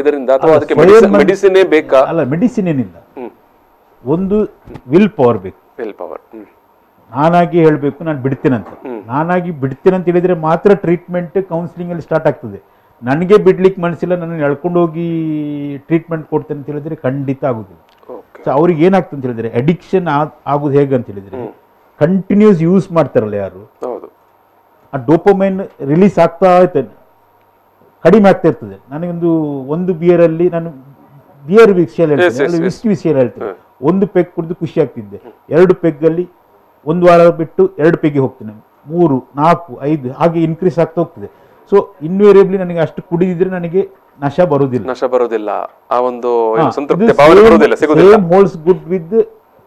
ಇದರಿಂದ ಅಥವಾ ಅದಕ್ಕೆ ಮೆಡಿಸಿನ್ ಬೇಕಾ? ಅಲ್ಲ, ಮೆಡಿಸಿನ್ ಏನಿಲ್ಲ, ಒಂದು ವಿಲ್ ಪವರ್ ಬೇಕು. ನಾನಾಗಿ ಹೇಳ್ಬೇಕು ನಾನು ಬಿಡ್ತೇನಂತ. ನಾನಾಗಿ ಬಿಡ್ತೇನಂತ ಹೇಳಿದ್ರೆ ಮಾತ್ರ ಟ್ರೀಟ್ಮೆಂಟ್, ಕೌನ್ಸಿಲಿಂಗ್ ಅಲ್ಲಿ ಸ್ಟಾರ್ಟ್ ಆಗ್ತದೆ. ನನಗೆ ಬಿಡ್ಲಿಕ್ಕೆ ಮನಸ್ಸಿಲ್ಲ, ನನ್ನ ಎಳ್ಕೊಂಡು ಹೋಗಿ ಟ್ರೀಟ್ಮೆಂಟ್ ಕೊಡ್ತೇನೆ ಅಂತ ಹೇಳಿದ್ರೆ ಖಂಡಿತ ಆಗುದಿಲ್ಲ. ಸೊ ಅವ್ರಿಗೆ ಏನಾಗ್ತದೆ ಅಂತ ಹೇಳಿದ್ರೆ, ಅಡಿಕ್ಷನ್ ಆಗುದು ಹೇಗೆ ಅಂತ ಹೇಳಿದ್ರೆ, ಕಂಟಿನ್ಯೂಸ್ ಯೂಸ್ ಮಾಡ್ತಾರಲ್ಲ ಯಾರು, ಆ ಡೋಪಮೈನ್ ರಿಲೀಸ್ ಆಗ್ತಾ ಇರ್ತದೆ, ಕಡಿಮೆ ಆಗ್ತಾ ಇರ್ತದೆ. ಒಂದು ಬಿಯರ್ ಅಲ್ಲಿ ನಾನು ಬಿಯರ್ ವಿಷಯ ಹೇಳ್ತೇನೆ, ವಿಸ್ಕಿ ವಿಷಯ ಹೇಳ್ತೇನೆ. 1 ಪೆಗ್ ಕುಡಿದು ಖುಷಿ ಆಗ್ತಿದ್ದೆ, 2 ಪೆಗ್ ಅಲ್ಲಿ 1 ವಾರ ಬಿಟ್ಟು 2 ಪೆಗ್ಗೆ ಹೋಗ್ತೇನೆ, 3, 4, 5 ಹಾಗೆ ಇನ್ಕ್ರೀಸ್ ಆಗ್ತಾ ಹೋಗ್ತದೆ. ಸೊ ಇನ್ವೇರಿಯಬ್ಲಿ ನನಗೆ ಅಷ್ಟು ಕುಡಿದಿದ್ರೆ ನನಗೆ ನಶ ಬರುವುದಿಲ್ಲ. ಆ ಒಂದು ಸಂತೃಪ್ತಿ ಭಾವನೆ ಬರುವುದಿಲ್ಲ, ಸಿಗುವುದಿಲ್ಲ. Same holds good with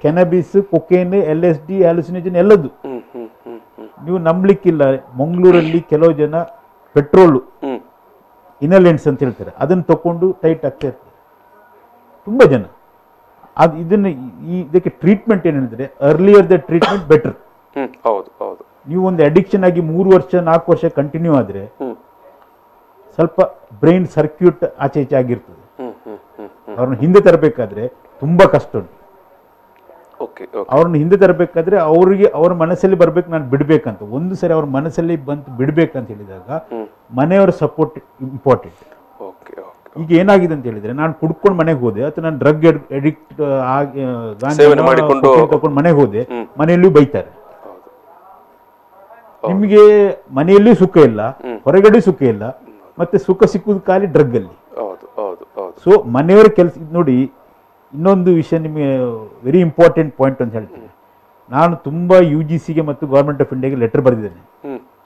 cannabis, cocaine, LSD, hallucinogen ಎಲ್ಲದು. ನೀವು ನಂಬಲಿಕ್ಕಿಲ್ಲ, ಮಂಗಳೂರಲ್ಲಿ ಕೆಲವು ಜನ ಪೆಟ್ರೋಲ್ ಇನಲೆಂಟ್ಸ್ ಅಂತ ಹೇಳ್ತಾರೆ, ಅದನ್ನು ತಕೊಂಡು ಟೈಟ್ ಆಗ್ತಾ ಇರ್ತಾರೆ ತುಂಬಾ ಜನ. ಇದಕ್ಕೆ ಟ್ರೀಟ್ಮೆಂಟ್ ಏನ್ ಹೇಳಿದ್ರೆ, ಅರ್ಲಿಯರ್ ದ ಟ್ರೀಟ್ಮೆಂಟ್ ಬೆಟರ್. ನೀವು ಒಂದು ಅಡಿಕ್ಷನ್ ಆಗಿ 3 ವರ್ಷ 4 ವರ್ಷ ಕಂಟಿನ್ಯೂ ಆದ್ರೆ ಸ್ವಲ್ಪ ಬ್ರೈನ್ ಸರ್ಕ್ಯೂಟ್ ಆಚೆ ಈಚೆ ಆಗಿರ್ತದೆ. ಅವ್ರನ್ನ ಹಿಂದೆ ತರಬೇಕಾದ್ರೆ ತುಂಬಾ ಕಷ್ಟ ಉಂಟು. ಓಕೆ ಅವ್ರನ್ನ ಹಿಂದೆ ತರಬೇಕಾದ್ರೆ ಅವ್ರ ಮನಸ್ಸಲ್ಲಿ ಬರ್ಬೇಕು, ನಾನು ಬಿಡ್ಬೇಕಂತ. ಒಂದು ಸರಿ ಅವ್ರ ಮನಸ್ಸಲ್ಲಿ ಬಂತು ಬಿಡ್ಬೇಕಂತ ಹೇಳಿದಾಗ ಮನೆಯವರ ಸಪೋರ್ಟ್ ಇಂಪಾರ್ಟೆಂಟ್. ಓಕೆ ಈಗ ಏನಾಗಿದೆ ಅಂತ ಹೇಳಿದ್ರೆ, ನಾನು ಕುಡ್ಕೊಂಡು ಮನೆಗೆ ಹೋದೆ ಅಥವಾ ನಾನು ಡ್ರಗ್ ಅಡಿಕ್ಟ್ ಆಗಿ ತಗೊಂಡು ಮನೆಗೆ ಹೋದೆ, ಮನೆಯಲ್ಲೂ ಬೈತಾರೆ. ನಿಮಗೆ ಮನೆಯಲ್ಲೂ ಸುಖ ಇಲ್ಲ, ಹೊರಗಡೆ ಸುಖ ಇಲ್ಲ, ಮತ್ತೆ ಸುಖ ಸಿಕ್ಕುದು ಖಾಲಿ ಡ್ರಗ್ ಅಲ್ಲಿ. ಸೊ ಮನೆಯವರ ಕೆಲಸ ನೋಡಿ. ಇನ್ನೊಂದು ವಿಷಯ ನಿಮಗೆ ವೆರಿ ಇಂಪಾರ್ಟೆಂಟ್ ಪಾಯಿಂಟ್ ಅಂತ ಹೇಳ್ತೀನಿ. ನಾನು ತುಂಬಾ UGCಗೆ ಮತ್ತು ಗೌರ್ಮೆಂಟ್ ಆಫ್ ಇಂಡಿಯಾಗೆ ಲೆಟರ್ ಬರೆದಿದ್ದೇನೆ.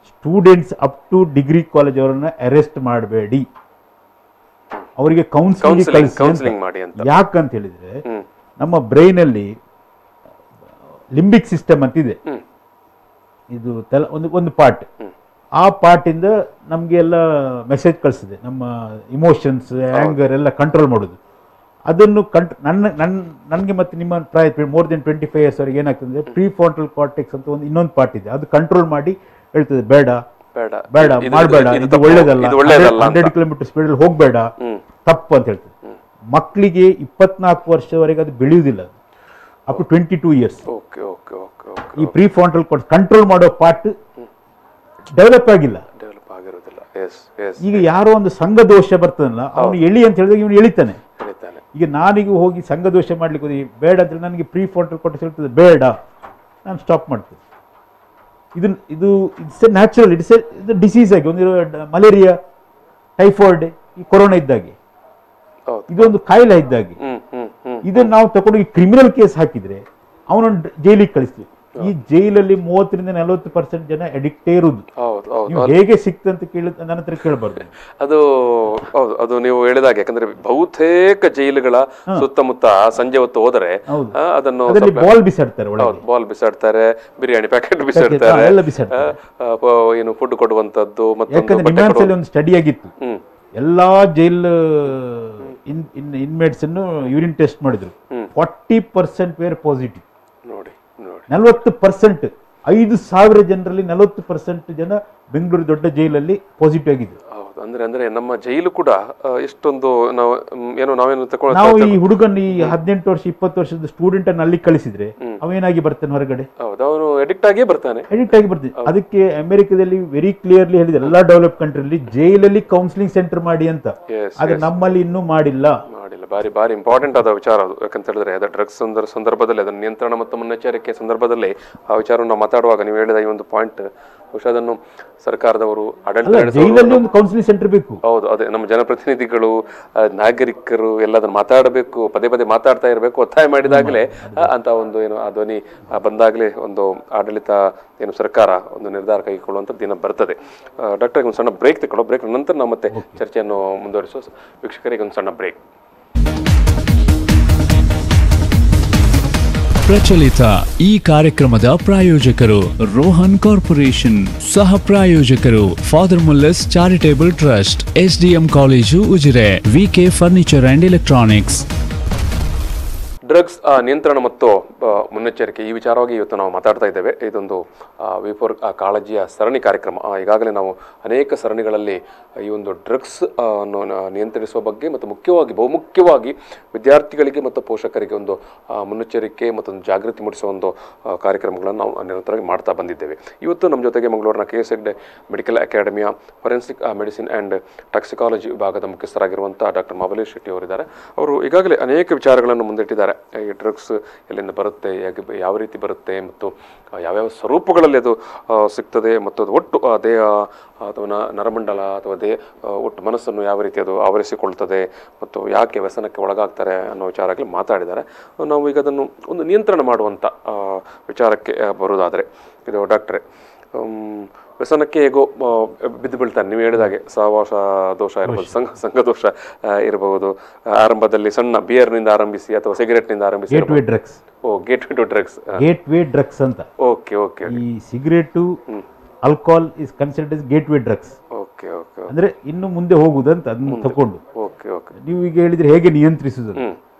Students up to degree college ಅವರನ್ನ ಅರೆಸ್ಟ್ ಮಾಡಬೇಡಿ, ಅವರಿಗೆ ಕೌನ್ಸಿಲಿಂಗ್ ಮಾಡಿ ಅಂತ. ಯಾಕಂತ ಹೇಳಿದ್ರೆ ನಮ್ಮ ಬ್ರೈನ್ ಅಲ್ಲಿ ಲಿಂಬಿಕ್ ಸಿಸ್ಟಮ್ ಅಂತಿದೆ, ಇದು ಒಂದು ಪಾರ್ಟ್. ಆ ಪಾರ್ಟಿಂದ ನಮಗೆ ಎಲ್ಲ ಮೆಸೇಜ್ ಕಳಿಸಿದೆ, ನಮ್ಮ ಇಮೋಷನ್ಸ್, ಆ್ಯಂಗರ್ ಎಲ್ಲ ಕಂಟ್ರೋಲ್ ಮಾಡೋದು. ಅದನ್ನು ನನಗೆ ಮತ್ತೆ ನಿಮ್ಮ ಪ್ರಾಯ ಮೋರ್ ದೆನ್ 25 years ವರೆಗೆ ಏನಾಗ್ತದೆ, ಪ್ರೀ ಫ್ರಾಂಟಲ್ ಕಾರ್ಟೆಕ್ಸ್ ಅಂತ ಒಂದು ಇನ್ನೊಂದು ಪಾರ್ಟ್ ಇದೆ, ಅದು ಕಂಟ್ರೋಲ್ ಮಾಡಿ ಹೇಳ್ತದೆ ಬೇಡ ಬೇಡ ಮಾಡಬೇಡ, ಇದು ಒಳ್ಳೇದಲ್ಲ, 100 ಕಿಲೋಮೀಟರ್ ಸ್ಪೀಡಲ್ಲಿ ಹೋಗಬೇಡ, ತಪ್ಪು ಅಂತ ಹೇಳ್ತದೆ. ಮಕ್ಕಳಿಗೆ 24 ವರ್ಷದವರೆಗೆ ಅದು ಬೆಳೆಯುವುದಿಲ್ಲ, ಅಪ್ ಟು 22 years. ಈ ಪ್ರೀ ಫ್ರಾಂಟಲ್ ಕಾರ್ಟೆಕ್ಸ್ ಕಂಟ್ರೋಲ್ ಮಾಡೋ ಪಾರ್ಟ್ ಡೆವಲಪ್ ಆಗಿಲ್ಲ. ಈಗ ಯಾರೋ ಒಂದು ಸಂಘ ದೋಷ ಬರ್ತದಲ್ಲ, ಅವನು ಎಳಿ ಅಂತ ಹೇಳಿದಾಗ ಇವನು ಎಳಿತಾನೆ. ಈಗ ನಾನೀಗ ಹೋಗಿ ಸಂಘ ದೋಷ ಮಾಡ್ಲಿಕ್ಕೆ ಹೋಗಿ ಬೇಡ ಅಂತ ಹೇಳಿ ನನಗೆ ಪ್ರೀ ಫ್ರಾಂಟಲ್ ಕಾರ್ಟೆಕ್ಸ್ ಹೇಳ್ತದೆ ಬೇಡ, ನಾನು ಸ್ಟಾಪ್ ಮಾಡ್ತೇನೆ. ಇದು it's A natural, it's A disease ಆಗಿ ಒಂದು ಮಲೇರಿಯಾ, ಟೈಫಾಯ್ಡ್, ಈ ಕೊರೋನಾ ಇದ್ದಾಗೆ, ಇದೊಂದು ಕಾಯಿಲೆ ಇದ್ದಾಗೆ. ಇದನ್ನು ನಾವು ತಗೊಂಡು ಕ್ರಿಮಿನಲ್ ಕೇಸ್ ಹಾಕಿದ್ರೆ ಅವನನ್ನು ಜೈಲಿಗೆ ಕಳಿಸ್ತೀವಿ. ಈ ಜೈಲಲ್ಲಿ 30-40% ಜನ ಅಡಿಕ್ಟೇ ಇರುವುದು. ಹೇಗೆ ಸಿಕ್ತಂತ ನನ್ನ ಹತ್ರ ಕೇಳಬಾರ್ದು. ಅದು ಹೌದು, ಅದು ನೀವು ಹೇಳಿದಾಗ, ಯಾಕಂದ್ರೆ ಬಹುತೇಕ ಜೈಲುಗಳ ಸುತ್ತಮುತ್ತ ಸಂಜೆ ಹೊತ್ತು ಹೋದರೆ ಅದನ್ನು ಬಾಲ್ ಬಿಸಾಡ್ತಾರೆ, ಬಾಲ್ ಬಿಸಾಡ್ತಾರೆ, ಬಿರಿಯಾನಿ ಪ್ಯಾಕೆಟ್ ಬಿಸಾಡ್ತಾರೆ, ಏನು ಫುಡ್ ಕೊಡುವಂತದ್ದು. ಮತ್ತೆ ಒಂದು ಸ್ಟಡಿ ಆಗಿತ್ತು, ಎಲ್ಲಾ ಜೈಲ್ ಇನ್ಮೇಟ್ಸ್ ಅನ್ನು ಯೂರಿನ್ ಟೆಸ್ಟ್ ಮಾಡಿದ್ರು, 40% ವೇರ್ ಪಾಸಿಟಿವ್. 40%, 5,000 ಜನರಲ್ಲಿ 40% ಜನ ಬೆಂಗಳೂರು ದೊಡ್ಡ ಜೈಲಲ್ಲಿ ಪಾಸಿಟಿವ್ ಆಗಿದೆ. ಅಂದ್ರೆ ನಮ್ಮ ಜೈಲು ಕೂಡ ಎಷ್ಟೊಂದು ನಾವು ಈ ಹುಡುಗನ್ ಈ 18 ವರ್ಷ 20 ವರ್ಷದ ಸ್ಟೂಡೆಂಟ್ ಅನ್ನು ಅಲ್ಲಿ ಕಳಿಸಿದ್ರೆ ಅವೇನಾಗಿ ಬರ್ತಾನೆ ಹೊರಗಡೆ, ಅವನು ಅಡಿಕ್ಟ್ ಆಗಿ ಬರ್ತಾನೆ. ಅದಕ್ಕೆ ಅಮೆರಿಕದಲ್ಲಿ ವೆರಿ ಕ್ಲಿಯರ್ಲಿ ಹೇಳಿದೆ, ಎಲ್ಲಾ ಡೆವಲಪ್ ಕಂಟ್ರಿಯಲ್ಲಿ ಜೈಲಲ್ಲಿ ಕೌನ್ಸಿಲಿಂಗ್ ಸೆಂಟರ್ ಮಾಡಿ ಅಂತ. ಆದ್ರೆ ನಮ್ಮಲ್ಲಿ ಇನ್ನೂ ಮಾಡಿಲ್ಲ. ಬಾರಿ ಇಂಪಾರ್ಟೆಂಟ್ ಆದ ವಿಚಾರ ಅದು. ಯಾಕಂತ ಹೇಳಿದ್ರೆ ಅದು ಡ್ರಗ್ಸ್ ಸಂದರ್ಭದಲ್ಲಿ, ಅದನ್ನ ನಿಯಂತ್ರಣ ಮತ್ತು ಮುನ್ನೆಚ್ಚರಿಕೆ ಸಂದರ್ಭದಲ್ಲಿ ಆ ವಿಚಾರವನ್ನು ನಾವು ಮಾತಾಡುವಾಗ ನೀವು ಹೇಳಿದ ಈ ಒಂದು ಪಾಯಿಂಟ್, ಬಹುಶಃ ಅದನ್ನು ಸರ್ಕಾರದವರು, ಆಡಳಿತ ಕೌನ್ಸಿಲಿಂಗ್ ಸೆಂಟರ್ ಬೇಕು. ಹೌದು, ಅದೇ ನಮ್ಮ ಜನಪ್ರತಿನಿಧಿಗಳು, ನಾಗರಿಕರು ಎಲ್ಲ ಅದನ್ನು ಮಾತಾಡಬೇಕು, ಪದೇ ಪದೇ ಮಾತಾಡ್ತಾ ಇರಬೇಕು. ಒತ್ತಾಯ ಮಾಡಿದಾಗಲೇ ಅಂತ ಒಂದು ಏನು ಆ ಧ್ವನಿ ಬಂದಾಗಲೇ ಒಂದು ಆಡಳಿತ ಏನು ಸರ್ಕಾರ ಒಂದು ನಿರ್ಧಾರ ಕೈಗೊಳ್ಳುವಂಥ ದಿನ ಬರ್ತದೆ. ಡಾಕ್ಟರ್, ಒಂದು ಸಣ್ಣ ಬ್ರೇಕ್ ತಗೊಳ್ಳೋ, ಬ್ರೇಕ್ ನಂತರ ನಾವು ಮತ್ತೆ ಚರ್ಚೆಯನ್ನು ಮುಂದುವರಿಸುವ. ವೀಕ್ಷಕರಿಗೆ ಒಂದು ಸಣ್ಣ ಬ್ರೇಕ್. ಪ್ರಚಲಿತ ಈ ಕಾರ್ಯಕ್ರಮದ ಪ್ರಾಯೋಜಕರು ರೋಹನ್ ಕಾರ್ಪೊರೇಷನ್, ಸಹ ಪ್ರಾಯೋಜಕರು father Muller's charitable trust, SDM college Ujire, VK furniture and electronics. Drugs ನಿಯಂತ್ರಣ ಮತ್ತು ಮುನ್ನೆಚ್ಚರಿಕೆ, ಈ ವಿಚಾರವಾಗಿ ಇವತ್ತು ನಾವು ಮಾತಾಡ್ತಾ ಇದ್ದೇವೆ. ಇದೊಂದು ವಿಫೋರ್ ಕಾಳಜಿಯ ಸರಣಿ ಕಾರ್ಯಕ್ರಮ. ಈಗಾಗಲೇ ನಾವು ಅನೇಕ ಸರಣಿಗಳಲ್ಲಿ ಈ ಒಂದು ಡ್ರಗ್ಸ್ ಅನ್ನು ನಿಯಂತ್ರಿಸುವ ಬಗ್ಗೆ ಮತ್ತು ಬಹುಮುಖ್ಯವಾಗಿ ವಿದ್ಯಾರ್ಥಿಗಳಿಗೆ ಮತ್ತು ಪೋಷಕರಿಗೆ ಒಂದು ಮುನ್ನೆಚ್ಚರಿಕೆ ಮತ್ತು ಒಂದು ಜಾಗೃತಿ ಮೂಡಿಸುವ ಒಂದು ಕಾರ್ಯಕ್ರಮಗಳನ್ನು ನಾವು ನಿರಂತರವಾಗಿ ಮಾಡ್ತಾ ಬಂದಿದ್ದೇವೆ. ಇವತ್ತು ನಮ್ಮ ಜೊತೆಗೆ ಮಂಗಳೂರಿನ KS ಹೆಗ್ಡೆ ಮೆಡಿಕಲ್ ಅಕಾಡೆಮಿಯ ಫೊರೆನ್ಸಿಕ್ ಮೆಡಿಸಿನ್ ಆ್ಯಂಡ್ ಟಾಕ್ಸಿಕಾಲಜಿ ವಿಭಾಗದ ಮುಖ್ಯಸ್ಥರಾಗಿರುವಂಥ ಡಾಕ್ಟರ್ ಮಹಾಬಲೇಶ್ ಶೆಟ್ಟಿ ಅವರಿದ್ದಾರೆ. ಅವರು ಈಗಾಗಲೇ ಅನೇಕ ವಿಚಾರಗಳನ್ನು ಮುಂದಿಟ್ಟಿದ್ದಾರೆ. ಈ ಡ್ರಗ್ಸ್ ಎಲ್ಲಿಂದ ಬರುತ್ತೆ, ಯಾವ ರೀತಿ ಬರುತ್ತೆ, ಮತ್ತು ಯಾವ್ಯಾವ ಸ್ವರೂಪಗಳಲ್ಲಿ ಅದು ಸಿಗ್ತದೆ, ಮತ್ತು ಅದು ಒಟ್ಟು ದೇಹ ಅಥವಾ ನರಮಂಡಲ ಅಥವಾ ಒಟ್ಟು ಮನಸ್ಸನ್ನು ಯಾವ ರೀತಿ ಅದು ಆವರಿಸಿಕೊಳ್ತದೆ, ಮತ್ತು ಯಾಕೆ ವ್ಯಸನಕ್ಕೆ ಒಳಗಾಗ್ತಾರೆ ಅನ್ನೋ ವಿಚಾರಗಳು ಮಾತಾಡಿದ್ದಾರೆ. ನಾವು ಈಗ ಅದನ್ನು ಒಂದು ನಿಯಂತ್ರಣ ಮಾಡುವಂಥ ವಿಚಾರಕ್ಕೆ ಬರೋದಾದರೆ, ಇದು ಡಾಕ್ಟ್ರೇ, ವ್ಯಸನಕ್ಕೆ ಹೇಗೋ ಬಿದ್ದು ಬೀಳ್ತಾನೆ. ನೀವು ಹೇಳಿದಾಗೆ ಸಹವಾಸ ದೋಷ ಇರ್ಬೋದು, ಸಂಘ ದೋಷ ಇರಬಹುದು. ಆರಂಭದಲ್ಲಿ ಸಣ್ಣ ಬಿಯರ್ನಿಂದ ಆರಂಭಿಸಿ ಅಥವಾ ಸಿಗರೆಟ್ನಿಂದ ಆರಂಭಿಸಿ ಗೇಟ್ವೇ ಡ್ರಗ್ಸ್. ಗೇಟ್ವೇ ಡ್ರಗ್ಸ್ ಅಂತ. ಓಕೆ. ಈ cigarette, alcohol is considered as gateway drugs. ಅಂದ್ರೆ ಇನ್ನು ಮುಂದೆ ಹೋಗುದಂತ ಅದನ್ನು ತಕೊಂಡು. ನೀವು ಈಗ ಹೇಳಿದ್ರೆ ಹೇಗೆ ನಿಯಂತ್ರಿಸುವುದು.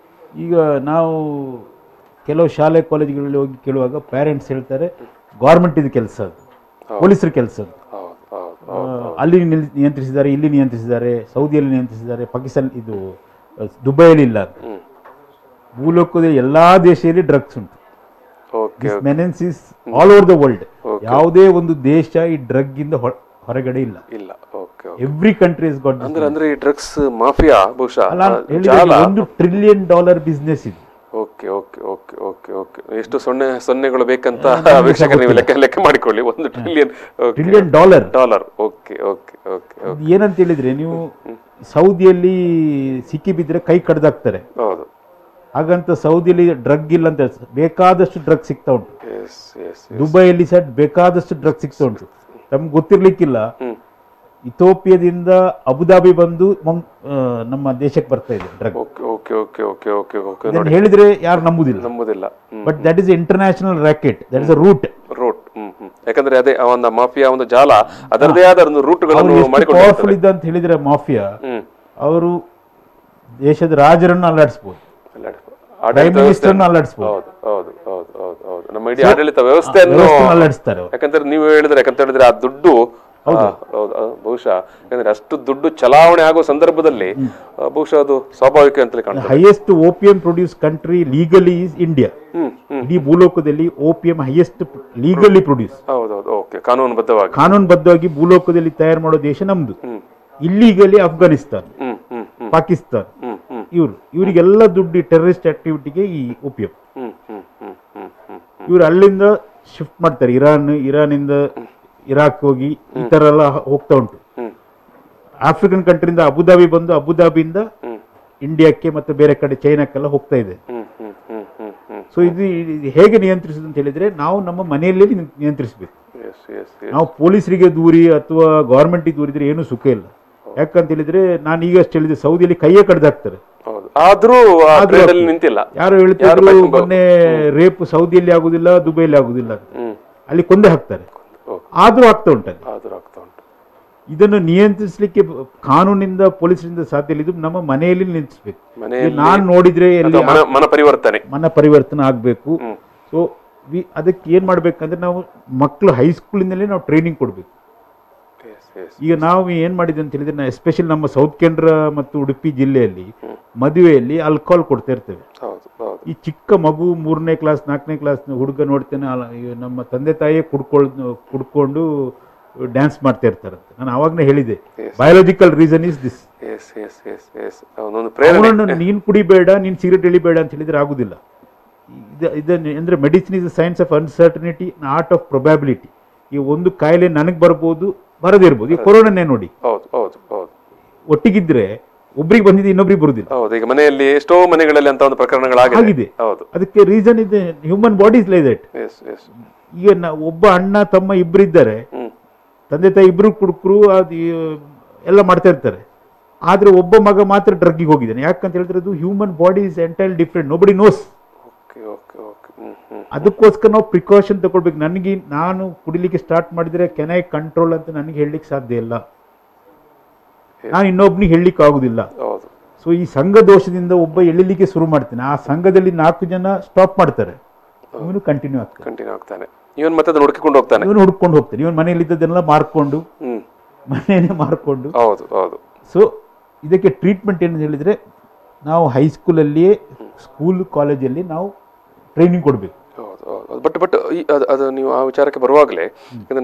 ಈಗ ನಾವು ಕೆಲವು ಶಾಲೆ ಕಾಲೇಜುಗಳಲ್ಲಿ ಹೋಗಿ ಕೇಳುವಾಗ ಪೇರೆಂಟ್ಸ್ ಹೇಳ್ತಾರೆ ಗೌರ್ಮೆಂಟ್ ಇದು ಕೆಲಸ, ಪೊಲೀಸರ ಕೆಲಸ, ಅಲ್ಲಿ ನಿಯಂತ್ರಿಸಿದ್ದಾರೆ, ಇಲ್ಲಿ ನಿಯಂತ್ರಿಸಿದ್ದಾರೆ, ಸೌದಿಯಲ್ಲಿ ನಿಯಂತ್ರಿಸಿದ್ದಾರೆ, ಪಾಕಿಸ್ತಾನ ಇದು ದುಬೈಯಲ್ಲಿ ಇಲ್ಲ. ಭೂಲೋಕದ ಎಲ್ಲಾ ದೇಶದಲ್ಲಿ ಡ್ರಗ್ಸ್ ಉಂಟು. Okay menace is all over the world. ಯಾವುದೇ ಒಂದು ದೇಶ ಈ ಡ್ರಗ್ ಇಂದ ಹೊರಗಡೆ ಇಲ್ಲ. ಇಲ್ಲ. Okay. Every country is got. ಅಂದ್ರೆ ಈ ಡ್ರಗ್ಸ್ ಮಾಫಿಯಾ ಬಹುಶಃ $1 ಟ್ರಿಲಿಯನ್ ಬಿಸ್ನೆಸ್ ಇದೆ. Okay okay okay okay okay. ಎಷ್ಟು ಸೊನ್ನೆಗಳು ಬೇಕಂತ ವೀಕ್ಷಕರು ನೀವು ಲೆಕ್ಕ ಮಾಡಿಕೊಳ್ಳಿ. $1 ಟ್ರಿಲಿಯನ್. Okay okay okay. ಏನಂತ ಹೇಳಿದ್ರೆ ನೀವು ಸೌದಿಯಲ್ಲಿ ಸಿಕ್ಕಿ ಬಿದ್ರೆ ಕೈ ಕಡ್ದಾಕ್ತಾರೆ. ಹೌದು. ಹಾಗಂತ ಸೌದಿಯಲ್ಲಿ ಡ್ರಗ್ ಇಲ್ಲ ಅಂತ ಬೇಕಾದಷ್ಟು ಡ್ರಗ್ ಸಿಗ್ತಾ ಉಂಟು. ದುಬೈಯಲ್ಲಿ ಸಹ ಬೇಕಾದಷ್ಟು ಡ್ರಗ್ ಸಿಗ್ತಾ ಉಂಟು. ನಮ್ಗೆ ಗೊತ್ತಿರ್ಲಿಕ್ಕಿಲ್ಲ, ಇಥೋಪಿಯಾದಿಂದ ಅಬುದಾಬಿ ಬಂದು ನಮ್ಮ ದೇಶಕ್ಕೆ ಬರ್ತಾ ಇದೆ ಡ್ರಗ್. ಹೇಳಿದ್ರೆ ಯಾರು ನಂಬುದಿಲ್ಲ. But that is international racket, that is a route. ಯಾಕಂದ್ರೆ ಅದೇ ಒಂದು ಮಾಫಿಯಾ ಒಂದು ಜಾಲ, ಅದರದೇ ಆದ ಒಂದು ರೂಟ್ಗಳನ್ನು ಪವರ್ಫುಲ್ ಇದ್ದ ಅಂತ ಹೇಳಿದ್ರೆ ಮಾಫಿಯಾ ಅವರು ದೇಶದ ರಾಜರನ್ನು ಅಲ್ಲಾಡಿಸಬಹುದು, ಪ್ರೈಮ್ ಮಿನಿಸ್ಟರ್ ಅಲ್ಲಾಡಿಸಬಹುದು. ನಮ್ಮ ಇಡೀ ಆಡಳಿತ ವ್ಯವಸ್ಥೆಯನ್ನು ಅಲ್ಲಾಡಿಸ್ತಾರೆ. ಯಾಕಂದ್ರೆ ನೀವು ಹೇಳಿದ್ರೆ ಆ ದುಡ್ಡು ಬಹುಶಃ ಯಾಕಂದ್ರೆ ಅಷ್ಟು ದುಡ್ಡು ಚಲಾವಣೆ ಆಗೋ ಸಂದರ್ಭದಲ್ಲಿ ಬಹುಶಃ ಅದು ಸ್ವಾಭಾವಿಕ ಅಂತಲೇ ಕಾಣ್ತದೆ. Highest opium produce country legally is India. ಇಡೀ ಭೂಲೋಕದಲ್ಲಿ ಓಪಿಯಂ ಹೈಯೆಸ್ಟ್ ಲೀಗಲಿ ಪ್ರೊಡ್ಯೂಸ್. ಕಾನೂನುಬದ್ಧವಾಗಿ ಭೂಲೋಕದಲ್ಲಿ ತಯಾರು ಮಾಡೋ ದೇಶ ನಮ್ದು. ಇಲ್ಲಿಗಲಿ ಅಫ್ಘಾನಿಸ್ತಾನ್, ಪಾಕಿಸ್ತಾನ್, ಇವರಿಗೆಲ್ಲ ದುಡ್ಡು ಟೆರರಿಸ್ಟ್ ಆಕ್ಟಿವಿಟಿಗೆ ಈ ಓಪಿಯಂ. ಇವ್ರು ಅಲ್ಲಿಂದ ಶಿಫ್ಟ್ ಮಾಡ್ತಾರೆ, ಇರಾನಿಂದ ಇರಾಕ್ ಹೋಗಿ ಈ ತರ ಎಲ್ಲ ಹೋಗ್ತಾ ಉಂಟು. ಆಫ್ರಿಕನ್ ಕಂಟ್ರಿಯಿಂದ ಅಬುದಾಬಿ ಬಂದು ಅಬುದಾಬಿಯಿಂದ ಇಂಡಿಯಾಕ್ಕೆ ಮತ್ತೆ ಬೇರೆ ಕಡೆ ಚೈನಾಕ್ಕೆಲ್ಲ ಹೋಗ್ತಾ ಇದೆ. ಸೊ ಇದು ಹೇಗೆ ನಿಯಂತ್ರಿಸುದು ಅಂತ ಹೇಳಿದ್ರೆ ನಾವು ನಮ್ಮ ಮನೆಯಲ್ಲಿ ನಿಯಂತ್ರಿಸಬೇಕು. ನಾವು ಪೊಲೀಸರಿಗೆ ದೂರಿ ಅಥವಾ ಗವರ್ಮೆಂಟಿಗೆ ದೂರಿದ್ರೆ ಏನು ಸುಖ ಇಲ್ಲ. ಯಾಕಂತ ಹೇಳಿದ್ರೆ ನಾನು ಈಗ ಅಷ್ಟು ಹೇಳಿದೆ, ಸೌದಿಯಲ್ಲಿ ಕೈಯೇ ಕಡ್ದಾಕ್ತಾರೆ. ಯಾರು ಹೇಳ್ತಿದ್ರು ಮೊನ್ನೆ ರೇಪ್ ಸೌದಿಯಲ್ಲಿ ಆಗುದಿಲ್ಲ, ದುಬೈಲಿ ಆಗುದಿಲ್ಲ ಅಂತ, ಅಲ್ಲಿ ಕೊಂದೆ ಹಾಕ್ತಾರೆ. ಆದ್ರೂ ಆಗ್ತಾ ಉಂಟಲ್ಲಿ. ಇದನ್ನು ನಿಯಂತ್ರಿಸಲಿಕ್ಕೆ ಕಾನೂನಿಂದ ಪೊಲೀಸರಿಂದ ಸಾಧ್ಯ ಇಲ್ಲ. ಇದು ನಮ್ಮ ಮನೆಯಲ್ಲಿ ನಿಲ್ಲಿಸಬೇಕು. ನಾನು ನೋಡಿದ್ರೆ ಮನ ಪರಿವರ್ತನೆ ಆಗ್ಬೇಕು. ಸೊ ಅದಕ್ಕೆ ಏನ್ ಮಾಡ್ಬೇಕಂದ್ರೆ ನಾವು ಮಕ್ಕಳು ಹೈಸ್ಕೂಲಿನಲ್ಲೇ ನಾವು ಟ್ರೈನಿಂಗ್ ಕೊಡ್ಬೇಕು. ಈಗ ನಾವು ಏನ್ ಮಾಡಿದ್ವಿ ಅಂತ ಹೇಳಿದ್ರೆ, ಎಸ್ಪೆಷಲಿ ನಮ್ಮ ಸೌತ್ ಕೇಂದ್ರ ಮತ್ತು ಉಡುಪಿ ಜಿಲ್ಲೆಯಲ್ಲಿ ಮದುವೆಯಲ್ಲಿ ಆಲ್ಕೋಹಾಲ್ ಕೊಡ್ತಾ ಇರ್ತೇವೆ. ಈ ಚಿಕ್ಕ ಮಗು 3ನೇ ಕ್ಲಾಸ್ 4ನೇ ಕ್ಲಾಸ್ ಹುಡುಗ ನೋಡ್ತೇನೆ, ನಮ್ಮ ತಂದೆ ತಾಯಿಯೇ ಕುಡ್ಕೊಂಡು ಡ್ಯಾನ್ಸ್ ಮಾಡ್ತಾ ಇರ್ತಾರಂತೆ. ನಾನು ಅವಾಗನೇ ಹೇಳಿದೆ, ಬಯಾಲಜಿಕಲ್ ರೀಸನ್ ಇಸ್ ದಿಸ್. ನೀನ್ ಕುಡಿಬೇಡ, ನೀನ್ ಸಿಗರೇಟ್ ಎಳಿಬೇಡ ಅಂತ ಹೇಳಿದ್ರೆ ಆಗುದಿಲ್ಲ. ಅಂದ್ರೆ medicine is science of uncertainty, art of probability. ಈ ಒಂದು ಕಾಯಿಲೆ ನನಗೆ ಬರ್ಬೋದು, ಬರದೇ ಇರ್ಬೋದು. ಈ ಕೊರೋನಾನೇ ನೋಡಿ, ಒಟ್ಟಿಗಿದ್ರೆ ಒಬ್ರಿಗೆ ಬಂದಿದೆ, ಇನ್ನೊಬ್ರಿಗೆ ಬರುದಿಲ್ಲ. ಈಗ ಮನೆಯಲ್ಲಿ ಎಷ್ಟೋ ಮನೆಗಳಲ್ಲಿ ಅಂತ ಒಂದು ಪ್ರಕರಣಗಳಾಗಿದೆ. ಅದಕ್ಕೆ ರೀಸನ್ ಇದೆ, human body is like that. ಈಗ ಒಬ್ಬ ಅಣ್ಣ ತಮ್ಮ ಇಬ್ಬರಿದ್ದಾರೆ, ತಂದೆ ತಾಯಿ ಇಬ್ರು ಕುಡುಕರು, ಅದು ಎಲ್ಲ ಮಾಡ್ತಾ ಇರ್ತಾರೆ. ಆದ್ರೆ ಒಬ್ಬ ಮಗ ಮಾತ್ರ ಡ್ರಗ್ಗಿಗೆ ಹೋಗಿದ್ದಾನೆ. ಯಾಕಂತ ಹೇಳಿದ್ರೆ ಅದು human body is entirely different, nobody nose. ಅದಕ್ಕೋಸ್ಕರ ನಾವು ಪ್ರಿಕಾಷನ್ ತಗೊಳ್ಬೇಕು. ನಾನು ಕುಡಿಲಿಕ್ಕೆ ಸ್ಟಾರ್ಟ್ ಮಾಡಿದ್ರೆ ಕೆನ್ ಐ ಕಂಟ್ರೋಲ್ ಅಂತ ನನಗೆ ಹೇಳಲಿಕ್ಕೆ ಸಾಧ್ಯ ಇಲ್ಲ, ನಾನು ಇನ್ನೊಬ್ನಿಗೆ ಹೇಳಲಿಕ್ಕೆ ಆಗುದಿಲ್ಲ. ಸೊ ಈ ಸಂಘ ದೋಷದಿಂದ ಒಬ್ಬ ಎಳಿಲಿಕ್ಕೆ ಶುರು ಮಾಡ್ತಾನೆ, ಆ ಸಂಘದಲ್ಲಿ 4 ಜನ ಸ್ಟಾಪ್ ಮಾಡ್ತಾರೆ, ಇವನು ಕಂಟಿನ್ಯೂ ಆಗ್ತಾನೆ. ಇವನು ಮತ್ತೆ ಹುಡುಕೊಂಡು ಹೋಗ್ತಾನೆ. ಇವನು ಮನೆಯಲ್ಲಿದ್ದದನ್ನೆಲ್ಲ ಮಾರ್ಕೊಂಡು ಮನೆಯೇ ಮಾರ್ಕೊಂಡು. ಸೊ ಇದಕ್ಕೆ ಟ್ರೀಟ್ಮೆಂಟ್ ಏನು ಹೇಳಿದ್ರೆ, ನಾವು ಹೈಸ್ಕೂಲಲ್ಲಿಯೇ ಸ್ಕೂಲ್ ಕಾಲೇಜಲ್ಲಿ ನಾವು ಟ್ರೈನಿಂಗ್ ಕೊಡಬೇಕು. ಬಟ್ ಅದು ನೀವು ಆ ವಿಚಾರಕ್ಕೆ ಬರುವಾಗಲೇ,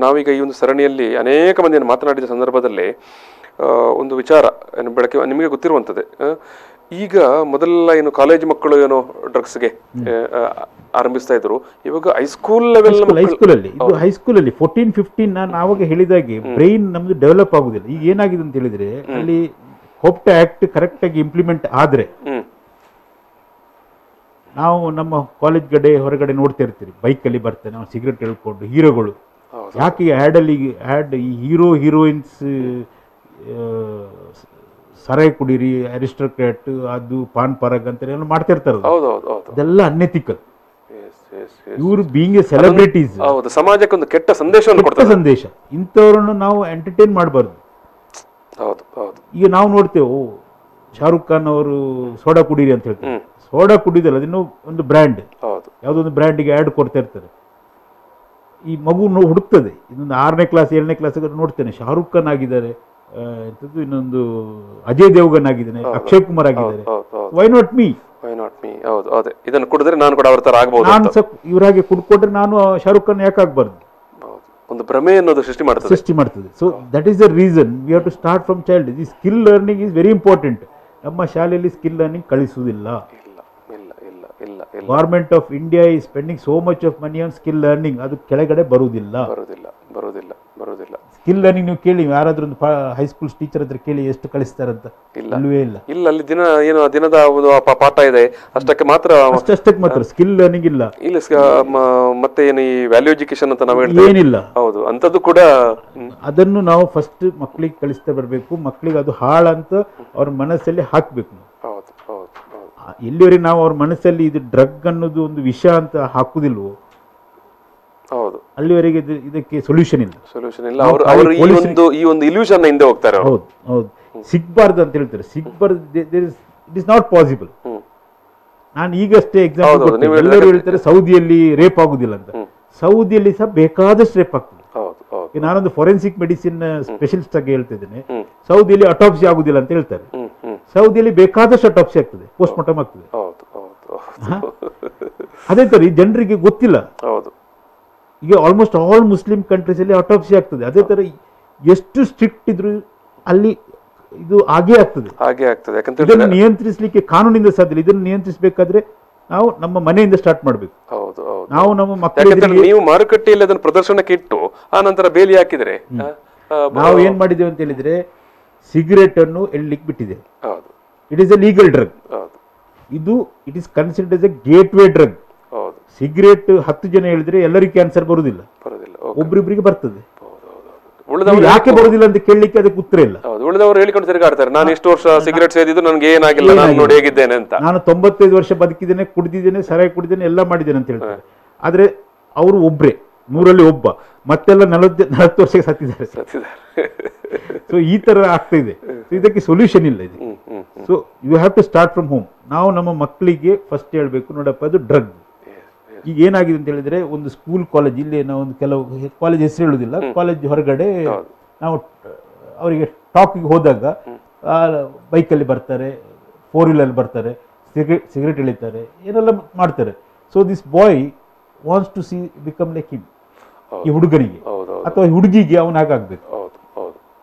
ನಾವೀಗ ಈ ಒಂದು ಸರಣಿಯಲ್ಲಿ ಅನೇಕ ಮಂದಿಯನ್ನು ಮಾತನಾಡಿದ ಸಂದರ್ಭದಲ್ಲಿ ಒಂದು ವಿಚಾರ ಬೆಳಕೆ ನಿಮಗೆ ಗೊತ್ತಿರುವಂಥದ್ದೇ. ಈಗ ಮೊದಲೆಲ್ಲ ಏನು ಕಾಲೇಜ್ ಮಕ್ಕಳು ಏನೋ ಡ್ರಗ್ಸ್ಗೆ ಆರಂಭಿಸ್ತಾ ಇದ್ರು, ಇವಾಗ ಹೈಸ್ಕೂಲ್ ಲೆವೆಲ್ ಹೈಸ್ಕೂಲಲ್ಲಿ 14-15 ನಾನು ಆವಾಗ ಹೇಳಿದಾಗೆ ಬ್ರೈನ್ ನಮ್ದು ಡೆವಲಪ್ ಆಗುದಿಲ್ಲ. ಈಗ ಏನಾಗಿದೆ ಅಂತ ಹೇಳಿದ್ರೆ, ಅಲ್ಲಿ ಹೋಪ್ಟಾ ಆಕ್ಟ್ ಕರೆಕ್ಟ್ ಆಗಿ ಇಂಪ್ಲಿಮೆಂಟ್ ಆದ್ರೆ, ನಾವು ನಮ್ಮ ಕಾಲೇಜ್ ಹೊರಗಡೆ ನೋಡ್ತಾ ಇರ್ತೀರಿ, ಬೈಕಲ್ಲಿ ಬರ್ತಾನೆ ಅವ್ನು ಸಿಗರೆಟ್ ಹೇಳ್ಕೊಂಡು. ಹೀರೋಗಳು ಯಾಕೆ ಈ ಹೀರೋಯಿನ್ಸ್ ಸರಾಯಿ ಕುಡೀರಿ, ಅರಿಸ್ಟೋಕ್ರಾಟ್, ಅದು ಪಾನ್ ಪರಾಗ್ ಅಂತ ಮಾಡ್ತಾ ಇರ್ತಾರೆ. ಅದೆಲ್ಲ ಅನ್ಎಥಿಕಲ್. ಇವರು ಬೀಯಿಂಗ್ ಎ ಸೆಲೆಬ್ರಿಟೀಸ್ ಸಮಾಜಕ್ಕೆ ಒಂದು ಕೆಟ್ಟ ಸಂದೇಶ. ಇಂಥವ್ರನ್ನು ನಾವು ಎಂಟರ್ಟೈನ್ ಮಾಡಬಾರ್ದು. ಈಗ ನಾವು ನೋಡ್ತೇವೆ, ಶಾರುಖ್ ಖಾನ್ ಅವರು ಸೋಡಾ ಕುಡೀರಿ ಅಂತ ಹೇಳ್ತಾರೆ. ಸೋಡಾ ಕುಡಿದಲ್ಲ, ಅದಿನ್ನೂ ಒಂದು ಬ್ರ್ಯಾಂಡ್, ಯಾವುದೋ ಒಂದು ಬ್ರ್ಯಾಂಡಿಗೆ ಆ್ಯಡ್ ಕೊಡ್ತಾ ಇರ್ತಾರೆ. ಈ ಮಗು ಹುಡುಕ್ತದೆ, ಇನ್ನೊಂದು 6ನೇ ಕ್ಲಾಸ್ 7ನೇ ಕ್ಲಾಸ್ ನೋಡ್ತೇನೆ, ಶಾರುಖ್ ಖಾನ್ ಆಗಿದ್ದಾರೆ, ಇನ್ನೊಂದು ಅಜಯ್ ದೇವಗನ್ ಆಗಿದ್ದಾನೆ, ಅಕ್ಷಯ್ ಕುಮಾರ್ ಆಗಿದ್ದಾರೆ. Why not me? Why not me, ಹೌದು ಅದೇ, ಇದನ್ನು ಕುಡಿದ್ರೆ ನಾನು ಕೂಡ ಅವ್ರ ತರ ಆಗ್ಬೋದು, ನಾನು ಸಹ ಇವರಾಗೆ ಕುಡ್ಕೊಂಡ್ರೆ ನಾನು ಶಾರುಖ್ ಖಾನ್ ಯಾಕೆ ಆಗ್ಬಾರ್ದು, ಒಂದು ಭ್ರಮೆ ಅನ್ನೋದು ಸೃಷ್ಟಿ ಮಾಡ್ತದೆ. So that is the reason we have to start from child. The skill learning is very important. ನಮ್ಮ ಶಾಲೆಯಲ್ಲಿ ಸ್ಕಿಲ್ ಲರ್ನಿಂಗ್ ಕಳಿಸುವುದಿಲ್ಲ. Government of India is spending so much of money on skill learning, ಅದು ಕೆಳಗಡೆ ಬರುವುದಿಲ್ಲ. ಸ್ಕಿಲ್ ಲರ್ನಿಂಗ್ ನೀವು ಕೇಳಿ, ಯಾರಾದ್ರೂ ಒಂದು ಹೈಸ್ಕೂಲ್ ಟೀಚರ್ ಹತ್ರ ಕೇಳಿ ಎಷ್ಟು ಕಳಿಸ್ತಾರಂತ, ಇಲ್ಲವೇ ಇಲ್ಲ. ಅಲ್ಲಿ ದಿನ ಏನು ದಿನದ ಒಂದು ಪಾಠ ಇದೆ ಅಷ್ಟಕ್ಕೆ ಮಾತ್ರ, ಅಷ್ಟಕ್ಕೆ ಮಾತ್ರ, ಸ್ಕಿಲ್ ಲರ್ನಿಂಗ್ ಇಲ್ಲ. ಮತ್ತೆ ಏನು ಈ ವ್ಯಾಲ್ಯೂ ಎಜುಕೇಶನ್ ಅಂತ ನಾವು ಏನಿಲ್ಲ. ಹೌದು, ಅಂತದ್ದು ಕೂಡ ಅದನ್ನು ನಾವು ಫಸ್ಟ್ ಮಕ್ಕಳಿಗೆ ಕಳಿಸ್ತಾ ಬರಬೇಕು. ಮಕ್ಕಳಿಗೆ ಅದು ಹಾಳಂತ ಅವ್ರ ಮನಸ್ಸಲ್ಲಿ ಹಾಕ್ಬೇಕು. ಎಲ್ಲಿವರೆಗೆ ನಾವು ಅವ್ರ ಮನಸ್ಸಲ್ಲಿ ಇದು ಡ್ರಗ್ ಅನ್ನೋದು ಒಂದು ವಿಷ ಅಂತ ಹಾಕುದಿಲ್ವೋ, ಹೌದು, ಅಲ್ಲಿವರೆಗೆ ಇದಕ್ಕೆ ಸೊಲ್ಯೂಷನ್ ಇಲ್ಲ. ಈ ಒಂದು ಇಲ್ಯೂಷನ್ ಹಿಂದೆ ಹೋಗ್ತಾರೆ. ಹೌದು ಹೌದು, ಸಿಗ್ಬಾರ್ದು ಅಂತ ಹೇಳ್ತಾರೆ. ಸಿಗ್ಬಾರ್ದು, ಇಟ್ ಇಸ್ ನಾಟ್ ಪಾಸಿಬಲ್. ನಾನು ಈಗಷ್ಟೇ ಎಕ್ಸಾಂಪಲ್, ಎಲ್ಲರೂ ಹೇಳ್ತಾರೆ ಸೌದಿಯಲ್ಲಿ ರೇಪ್ ಆಗುದಿಲ್ಲ ಅಂತ. ಸೌದಿಯಲ್ಲಿ ಸಹ ಬೇಕಾದಷ್ಟು ರೇಪ್ ಆಗ್ತದೆ. ನಾನೊಂದು ಫೊರೆನ್ಸಿಕ್ ಮೆಡಿಸಿನ್ ಸ್ಪೆಷಲಿಸ್ಟ್ ಆಗಿ ಹೇಳ್ತಿದ್ದೇನೆ. ಸೌದಿಯಲ್ಲಿ ಅಟಾಪ್ಸಿ ಆಗುದಿಲ್ಲ ಅಂತ ಹೇಳ್ತಾರೆ. ಸೌದಿಯಲ್ಲಿ ಬೇಕಾದಷ್ಟು ಅಟಾಪ್ಸಿ ಆಗ್ತದೆ, ಪೋಸ್ಟ್ ಮಾರ್ಟಮ್ ಆಗ್ತದೆ. ಅದೇ ತರ ಈ ಜನರಿಗೆ ಗೊತ್ತಿಲ್ಲ. ಈಗ ಆಲ್ಮೋಸ್ಟ್ ಆಲ್ ಮುಸ್ಲಿಂ ಕಂಟ್ರೀಸ್ ಅಲ್ಲಿ ಅಟಾಪ್ಸಿ ಆಗ್ತದೆ. ಅದೇ ತರ ಎಷ್ಟು ಸ್ಟ್ರಿಕ್ಟ್ ಇದ್ರು ಅಲ್ಲಿ ಇದು ಹಾಗೆ ಆಗ್ತದೆ. ಇದನ್ನು ನಿಯಂತ್ರಿಸಲಿಕ್ಕೆ ಕಾನೂನಿಂದ ಸಾಧ್ಯ. ಇದನ್ನು ನಿಯಂತ್ರಿಸಬೇಕಾದ್ರೆ ನಾವು ನಮ್ಮ ಮನೆಯಿಂದ ಸ್ಟಾರ್ಟ್ ಮಾಡಬೇಕು. ನಾವು ನಮ್ಮ ಮಕ್ಕಳಿಗೆ, ನೀವು ಮಾರುಕಟ್ಟೆಯಲ್ಲಿ ಅದನ್ನು ಪ್ರದರ್ಶನಕ್ಕೆ ಇಟ್ಟು ಆ ನಂತರ ಬೇಲಿ ಹಾಕಿದ್ರೆ, ನಾವು ಏನ್ ಮಾಡಿದ್ದೇವೆ ಅಂತ ಹೇಳಿದ್ರೆ, ಸಿಗರೇಟ್ ಅನ್ನು ಎಳ್ಲಿಕ್ಕೆ ಬಿಟ್ಟಿದೆ. It is a legal drug. ಇದು it is considered as a gateway drug. Cigarette 10 ಜನ ಹೇಳಿದ್ರೆ ಎಲ್ಲರಿಗೂ ಕ್ಯಾನ್ಸರ್ ಬರುವುದಿಲ್ಲ, ಒಬ್ರಿಬ್ರಿಗೆ ಬರ್ತದೆ. ಯಾಕೆ ಬರುದಿಲ್ಲ ಅಂತ ಕೇಳಲಿಕ್ಕೆ ಅದಕ್ಕೆ ಉತ್ತರ ಇಲ್ಲ. ಉಳಿದವರು ಹೇಳಿಕೊಂಡು ತಿರುಗಾಡ್ತಾರೆ, ನಾನು ಇಷ್ಟು ವರ್ಷ ಸಿಗರೇಟ್ ಸೇದಿದ್ದು ನನಗೆ ಏನಾಗಿಲ್ಲ, ನಾನು ನೋಡಿ ಹೇಗಿದ್ದೇನೆ ಅಂತ. ನಾನು 95 ವರ್ಷ ಬದುಕಿದ್ದೇನೆ, ಕುಡಿದಿದ್ದೇನೆ, ಸರಾಯಿ ಕುಡಿದ್ದೇನೆ, ಎಲ್ಲ ಮಾಡಿದ್ದೇನೆ ಅಂತ ಹೇಳ್ತಾರೆ. ಆದ್ರೆ ಅವರು ಒಬ್ರೆ, 100ರಲ್ಲಿ ಒಬ್ಬ, ಮತ್ತೆಲ್ಲ 40 ವರ್ಷಕ್ಕೆ ಸತ್ತಿದ್ದಾರೆ. ಸೊ ಈ ತರ ಆಗ್ತಾ ಇದೆ. ಇದಕ್ಕೆ ಸೊಲ್ಯೂಷನ್ ಇಲ್ಲ ಇದು. So you have to start from home. ನಾವು ನಮ್ಮ ಮಕ್ಕಳಿಗೆ ಫಸ್ಟ್ ಹೇಳ್ಬೇಕು, ನೋಡಪ್ಪ ಅದು ಡ್ರಗ್. ಈಗ ಏನಾಗಿದೆ ಅಂತ ಹೇಳಿದ್ರೆ, ಒಂದು ಸ್ಕೂಲ್ ಕಾಲೇಜ್, ಇಲ್ಲಿ ನಾವು ಒಂದು ಕೆಲವು ಕಾಲೇಜ್ ಹೆಸರು ಹೇಳುದಿಲ್ಲ, ಕಾಲೇಜ್ ಹೊರಗಡೆ ನಾವು ಅವರಿಗೆ ಟಾಕಿಗೆ ಹೋದಾಗ ಬೈಕಲ್ಲಿ ಬರ್ತಾರೆ, 4 ವೀಲರ್ ಬರ್ತಾರೆ, ಸಿಗರೇಟ್ ಎಳಿತಾರೆ, ಏನೆಲ್ಲ ಮಾಡ್ತಾರೆ. So this boy wants to see become like him. ಈ ಹುಡುಗನಿಗೆ ಅಥವಾ ಹುಡುಗಿಗೆ ಅವನಾಗಬೇಕು.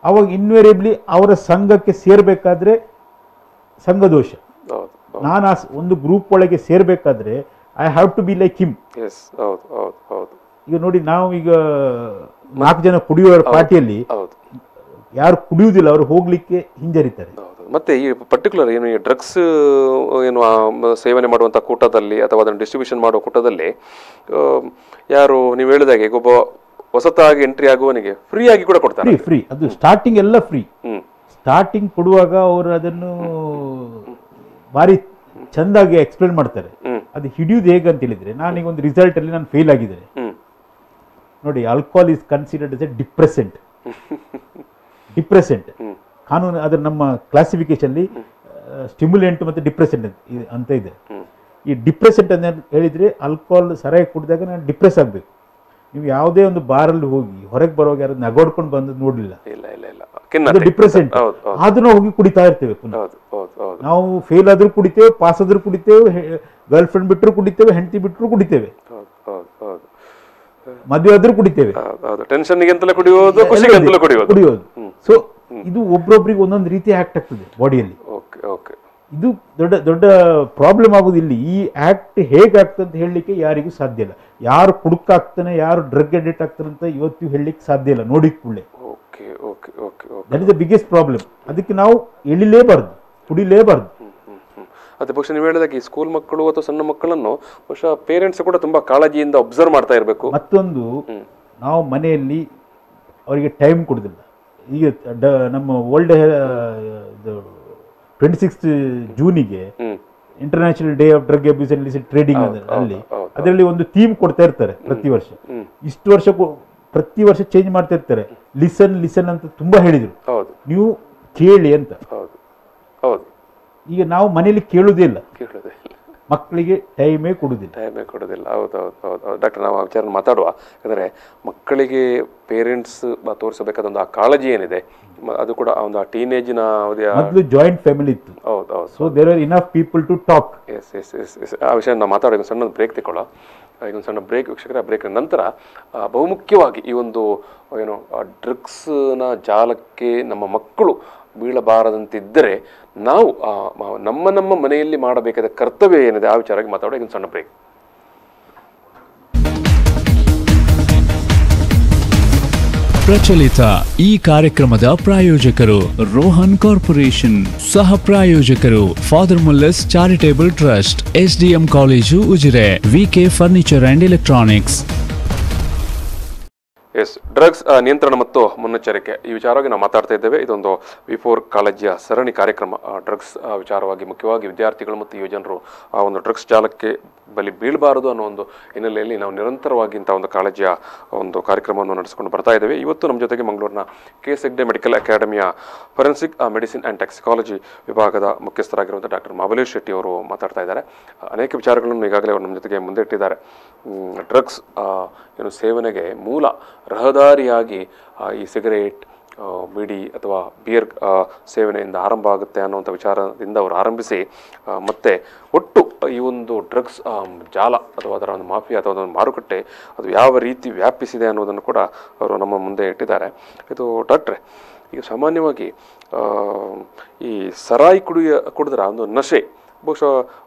ಅವಾಗ ಇನ್ವೇರಿಯಬ್ಲಿ ಅವರ ಸಂಘಕ್ಕೆ ಸೇರ್ಬೇಕಾದ್ರೆ ಸಂಘದೋಷ. ನಾನು ಒಂದು ಗ್ರೂಪ್ ಒಳಗೆ ಸೇರ್ಬೇಕಾದ್ರೆ I have to be like him. ಈಗ ನೋಡಿ, ನಾವು ಈಗ 4 ಜನ ಕುಡಿಯುವ ಪಾರ್ಟಿಯಲ್ಲಿ ಯಾರು ಕುಡಿಯುವುದಿಲ್ಲ ಅವರು ಹೋಗ್ಲಿಕ್ಕೆ ಹಿಂಜರಿತಾರೆ. ಮತ್ತೆ ಈ ಪರ್ಟಿಕ್ಯುಲರ್ ಏನು ಈ ಡ್ರಗ್ಸ್ ಏನು ಸೇವನೆ ಮಾಡುವಂಥ ಕೂಟದಲ್ಲಿ ಅಥವಾ ಅದನ್ನು ಡಿಸ್ಟ್ರಿಬ್ಯೂಷನ್ ಮಾಡುವ ಕೂಟದಲ್ಲಿ ಯಾರು ನೀವು ಹೇಳಿದಾಗೆ ಒಬ್ಬ ಹೊಸತಾಗಿ ಎಂಟ್ರಿ ಆಗುವವನಿಗೆ ಫ್ರೀ ಆಗಿ ಕೂಡ ಕೊಡ್ತಾರೆ. ಫ್ರೀ, ಅದು ಸ್ಟಾರ್ಟಿಂಗ್ ಎಲ್ಲ ಫ್ರೀ. ಸ್ಟಾರ್ಟಿಂಗ್ ಕೊಡುವಾಗ ಅವರು ಅದನ್ನು ಭಾರಿ ಚಂದಾಗಿ ಎಕ್ಸ್ಪ್ಲೇನ್ ಮಾಡ್ತಾರೆ. ಅದು ಹಿಡಿಯುವುದು ಹೇಗೆ ಅಂತ ಹೇಳಿದ್ರೆ, ನಾನೀಗ ಒಂದು ರಿಸಲ್ಟ್ ಅಲ್ಲಿ ನಾನು ಫೇಲ್ ಆಗಿದ್ದೇನೆ ನೋಡಿ. Alcohol is considered as a depressant. ಕಾನೂನು ಅದರ ನಮ್ಮ ಕ್ಲಾಸಿಫಿಕೇಶನ್ ಅಲ್ಲಿ ಸ್ಟಿಮ್ಯುಲೆಂಟ್ ಮತ್ತೆ ಡಿಪ್ರೆಸೆಂಟ್ ಅಂತ ಇದೆ. ಈ ಡಿಪ್ರೆಸೆಂಟ್ ಅಂತ ಹೇಳಿದ್ರೆ, ಆಲ್ಕೋಹಾಲ್ ಸರಾಯಿ ಕುಡಿದಾಗ ನಾನು ಡಿಪ್ರೆಸ್ ಆಗ್ಬೇಕು. ನೀವು ಯಾವುದೇ ಒಂದು ಬಾರಲ್ಲಿ ಹೋಗಿ ಹೊರಗೆ ಬರುವಾಗ ಯಾರು ನಗೋಡ್ಕೊಂಡು ಬಂದದ್ದು ನೋಡ್ಲಿಲ್ಲ, ಡಿಪ್ರೆಸೆಂಟ್. ಅದನ್ನ ಹೋಗಿ ಕುಡಿತಾ ಇರ್ತೇವೆ. ನಾವು ಫೇಲ್ ಆದ್ರೂ ಕುಡಿತೇವೆ, ಪಾಸ್ ಆದ್ರೂ ಕುಡಿತೇವೆ, ಗರ್ಲ್ ಫ್ರೆಂಡ್ ಬಿಟ್ಟರು ಕುಡಿತೇವೆ, ಹೆಂಡತಿ ಬಿಟ್ಟರು ಕುಡಿತೇವೆ, ಮದುವೆ ಆದ್ರೂ ಕುಡಿತೇವೆ, ಕುಡಿಯೋದು. ಸೊ ಇದು ಒಬ್ರೊಬ್ರಿಗೆ ಒಂದೊಂದು ರೀತಿ ಆಕ್ಟ್ ಆಗ್ತದೆ ಬಾಡಿಯಲ್ಲಿ. ಇದು ದೊಡ್ಡ ದೊಡ್ಡ ಪ್ರಾಬ್ಲಮ್ ಆಗುದು ಇಲ್ಲಿ. ಈ ಆಕ್ಟ್ ಹೇಗಾಗ್ತದೆ ಅಂತ ಹೇಳಲಿಕ್ಕೆ ಯಾರಿಗೂ ಸಾಧ್ಯ ಇಲ್ಲ. ಯಾರು ಕುಡುಕಾಗ್ತಾನೆ, ಯಾರು ಡ್ರಗ್ ಅಡಿಕ್ಟ್ ಆಗ್ತಾನೆ ಅಂತ ಇವತ್ತು ಹೇಳಲಿಕ್ಕೆ ಸಾಧ್ಯ ಇಲ್ಲ. ನೋಡಿ ಕೂಡಲೇ that is the biggest problem. ಅದಕ್ಕೆ ನಾವು ಎಳಿಲೇಬಾರ್ದು, ಕುಡಿಲೇಬಾರ್ದು. ಅದೇ ಬಹುಶಃ ನೀವು ಹೇಳಿದಾಗ ಈ ಸ್ಕೂಲ್ ಮಕ್ಕಳು ಅಥವಾ ಸಣ್ಣ ಮಕ್ಕಳನ್ನು ಬಹುಶಃ ಪೇರೆಂಟ್ಸ್ ಕೂಡ ತುಂಬಾ ಕಾಳಜಿಯಿಂದ ಅಬ್ಸರ್ವ್ ಮಾಡ್ತಾ ಇರಬೇಕು. ಮತ್ತೊಂದು, ನಾವು ಮನೆಯಲ್ಲಿ ಅವರಿಗೆ ಟೈಮ್ ಕೊಡುದಿಲ್ಲ. ಈಗ ನಮ್ಮ ವರ್ಲ್ಡ್ 26 ಜೂನಿಗೆ international day of drug abuse and illicit trading ಅಲ್ಲಿ ಅದರಲ್ಲಿ ಒಂದು ಥೀಮ್ ಕೊಡ್ತಾ ಇರ್ತಾರೆ ಪ್ರತಿ ವರ್ಷ. ಇಷ್ಟು ವರ್ಷ ಪ್ರತಿ ವರ್ಷ ಚೇಂಜ್ ಮಾಡ್ತಾ ಇರ್ತಾರೆ. ಲಿಸನ್ ಅಂತ ತುಂಬಾ ಹೇಳಿದ್ರು, ನೀವು ಕೇಳಿ ಅಂತ. ಈಗ ನಾವು ಮನೆಯಲ್ಲಿ ಕೇಳುವುದೇ ಇಲ್ಲ. ಮಕ್ಕಳಿಗೆ ಟೈಮೇ ಕೊಡುವುದಿಲ್ಲ. ಹೌದು ಡಾಕ್ಟರ್, ನಾವು ಆ ವಿಚಾರ ಮಾತಾಡುವ. ಯಾಕಂದರೆ ಮಕ್ಕಳಿಗೆ ಪೇರೆಂಟ್ಸ್ ತೋರಿಸಬೇಕಾದ ಆ ಕಾಳಜಿ ಏನಿದೆ, ಅದು ಕೂಡ ಒಂದು ಟೀನೇಜಿನ ಮೊದಲು ಜಾಯಿಂಟ್ ಫ್ಯಾಮಿಲಿ ಇತ್ತು. ಹೌದು. So there are enough people to talk. Yes ಆ ವಿಷಯ ನಾವು ಮಾತಾಡೋ ಸಣ್ಣ ಬ್ರೇಕ್ ತಗೊಳ್ಳೋ. ಈಗ ಒಂದು ಸಣ್ಣ ಬ್ರೇಕ್ ವೀಕ್ಷಕರ. ಬ್ರೇಕ್ ನಂತರ ಬಹುಮುಖ್ಯವಾಗಿ ಈ ಒಂದು ಏನು ಡ್ರಗ್ಸ್ನ ಜಾಲಕ್ಕೆ ನಮ್ಮ ಮಕ್ಕಳು ಬೀಳಬಾರದಂತಿದ್ದರೆ ನಾವು ನಮ್ಮ ಮನೆಯಲ್ಲಿ ಮಾಡಬೇಕಾದ ಕರ್ತವ್ಯ ಏನಿದೆ ಆ ವಿಚಾರವಾಗಿ ಮಾತಾಡೋ. ಈಗ ಸಣ್ಣ ಬ್ರೇಕ್. ಪ್ರಚಲಿತ ಈ ಕಾರ್ಯಕ್ರಮದ ಪ್ರಾಯೋಜಕರು ರೋಹನ್ ಕಾರ್ಪೊರೇಷನ್, ಸಹ ಪ್ರಾಯೋಜಕರು father Muller's charitable trust, SDM college Ujire, VK furniture and electronics. Yes, drugs ನಿಯಂತ್ರಣ ಮತ್ತು ಮುನ್ನೆಚ್ಚರಿಕೆ ಈ ವಿಚಾರವಾಗಿ ನಾವು ಮಾತಾಡ್ತಾ ಇದ್ದೇವೆ. ಇದೊಂದು ವಿ4 ಕಾಲೇಜಿಯ ಸರಣಿ ಕಾರ್ಯಕ್ರಮ. ಡ್ರಗ್ಸ್ ವಿಚಾರವಾಗಿ ಮುಖ್ಯವಾಗಿ ವಿದ್ಯಾರ್ಥಿಗಳು ಮತ್ತು ಯುವಜನರು ಆ ಒಂದು ಡ್ರಗ್ಸ್ ಜಾಲಕ್ಕೆ ಬಲಿ ಬೀಳಬಾರದು ಅನ್ನೋ ಒಂದು ಹಿನ್ನೆಲೆಯಲ್ಲಿ ನಾವು ನಿರಂತರವಾಗಿ ಇಂಥ ಒಂದು ಕಾಲೇಜಿಯ ಒಂದು ಕಾರ್ಯಕ್ರಮವನ್ನು ನಡೆಸಿಕೊಂಡು ಬರ್ತಾ ಇದ್ದೇವೆ. ಇವತ್ತು ನಮ್ಮ ಜೊತೆಗೆ ಮಂಗಳೂರಿನ KS ಹೆಗ್ಡೆ ಮೆಡಿಕಲ್ ಅಕಾಡೆಮಿಯ ಫೊರೆನ್ಸಿಕ್ ಮೆಡಿಸಿನ್ ಆ್ಯಂಡ್ ಟಾಕ್ಸಿಕಾಲಜಿ ವಿಭಾಗದ ಮುಖ್ಯಸ್ಥರಾಗಿರುವಂಥ ಡಾಕ್ಟರ್ ಮಹಾಬಲೇಶ್ ಶೆಟ್ಟಿ ಅವರು ಮಾತಾಡ್ತಾ ಇದ್ದಾರೆ. ಅನೇಕ ವಿಚಾರಗಳನ್ನು ಈಗಾಗಲೇ ಅವರು ನಮ್ಮ ಜೊತೆಗೆ ಮುಂದೆ ಇಟ್ಟಿದ್ದಾರೆ. ಡ್ರಗ್ಸ್ ಏನು ಸೇವನೆಗೆ ಮೂಲ ರಹದಾರಿಯಾಗಿ ಈ ಸಿಗರೇಟ್, ಬೀಡಿ ಅಥವಾ ಬಿಯರ್ ಸೇವನೆಯಿಂದ ಆರಂಭ ಆಗುತ್ತೆ ಅನ್ನುವಂಥ ವಿಚಾರದಿಂದ ಅವರು ಆರಂಭಿಸಿ ಮತ್ತೆ ಒಟ್ಟು ಈ ಒಂದು ಡ್ರಗ್ಸ್ ಜಾಲ ಅಥವಾ ಅದರ ಒಂದು ಮಾಫಿಯಾ ಅಥವಾ ಒಂದು ಮಾರುಕಟ್ಟೆ ಅದು ಯಾವ ರೀತಿ ವ್ಯಾಪಿಸಿದೆ ಅನ್ನೋದನ್ನು ಕೂಡ ಅವರು ನಮ್ಮ ಮುಂದೆ ಇಟ್ಟಿದ್ದಾರೆ. ಇದು ಡಾಕ್ಟ್ರೆ, ಈಗ ಸಾಮಾನ್ಯವಾಗಿ ಈ ಸರಾಯಿ ಕುಡಿದ್ರೆ ಒಂದು ನಶೆ ಬಹುಶಃ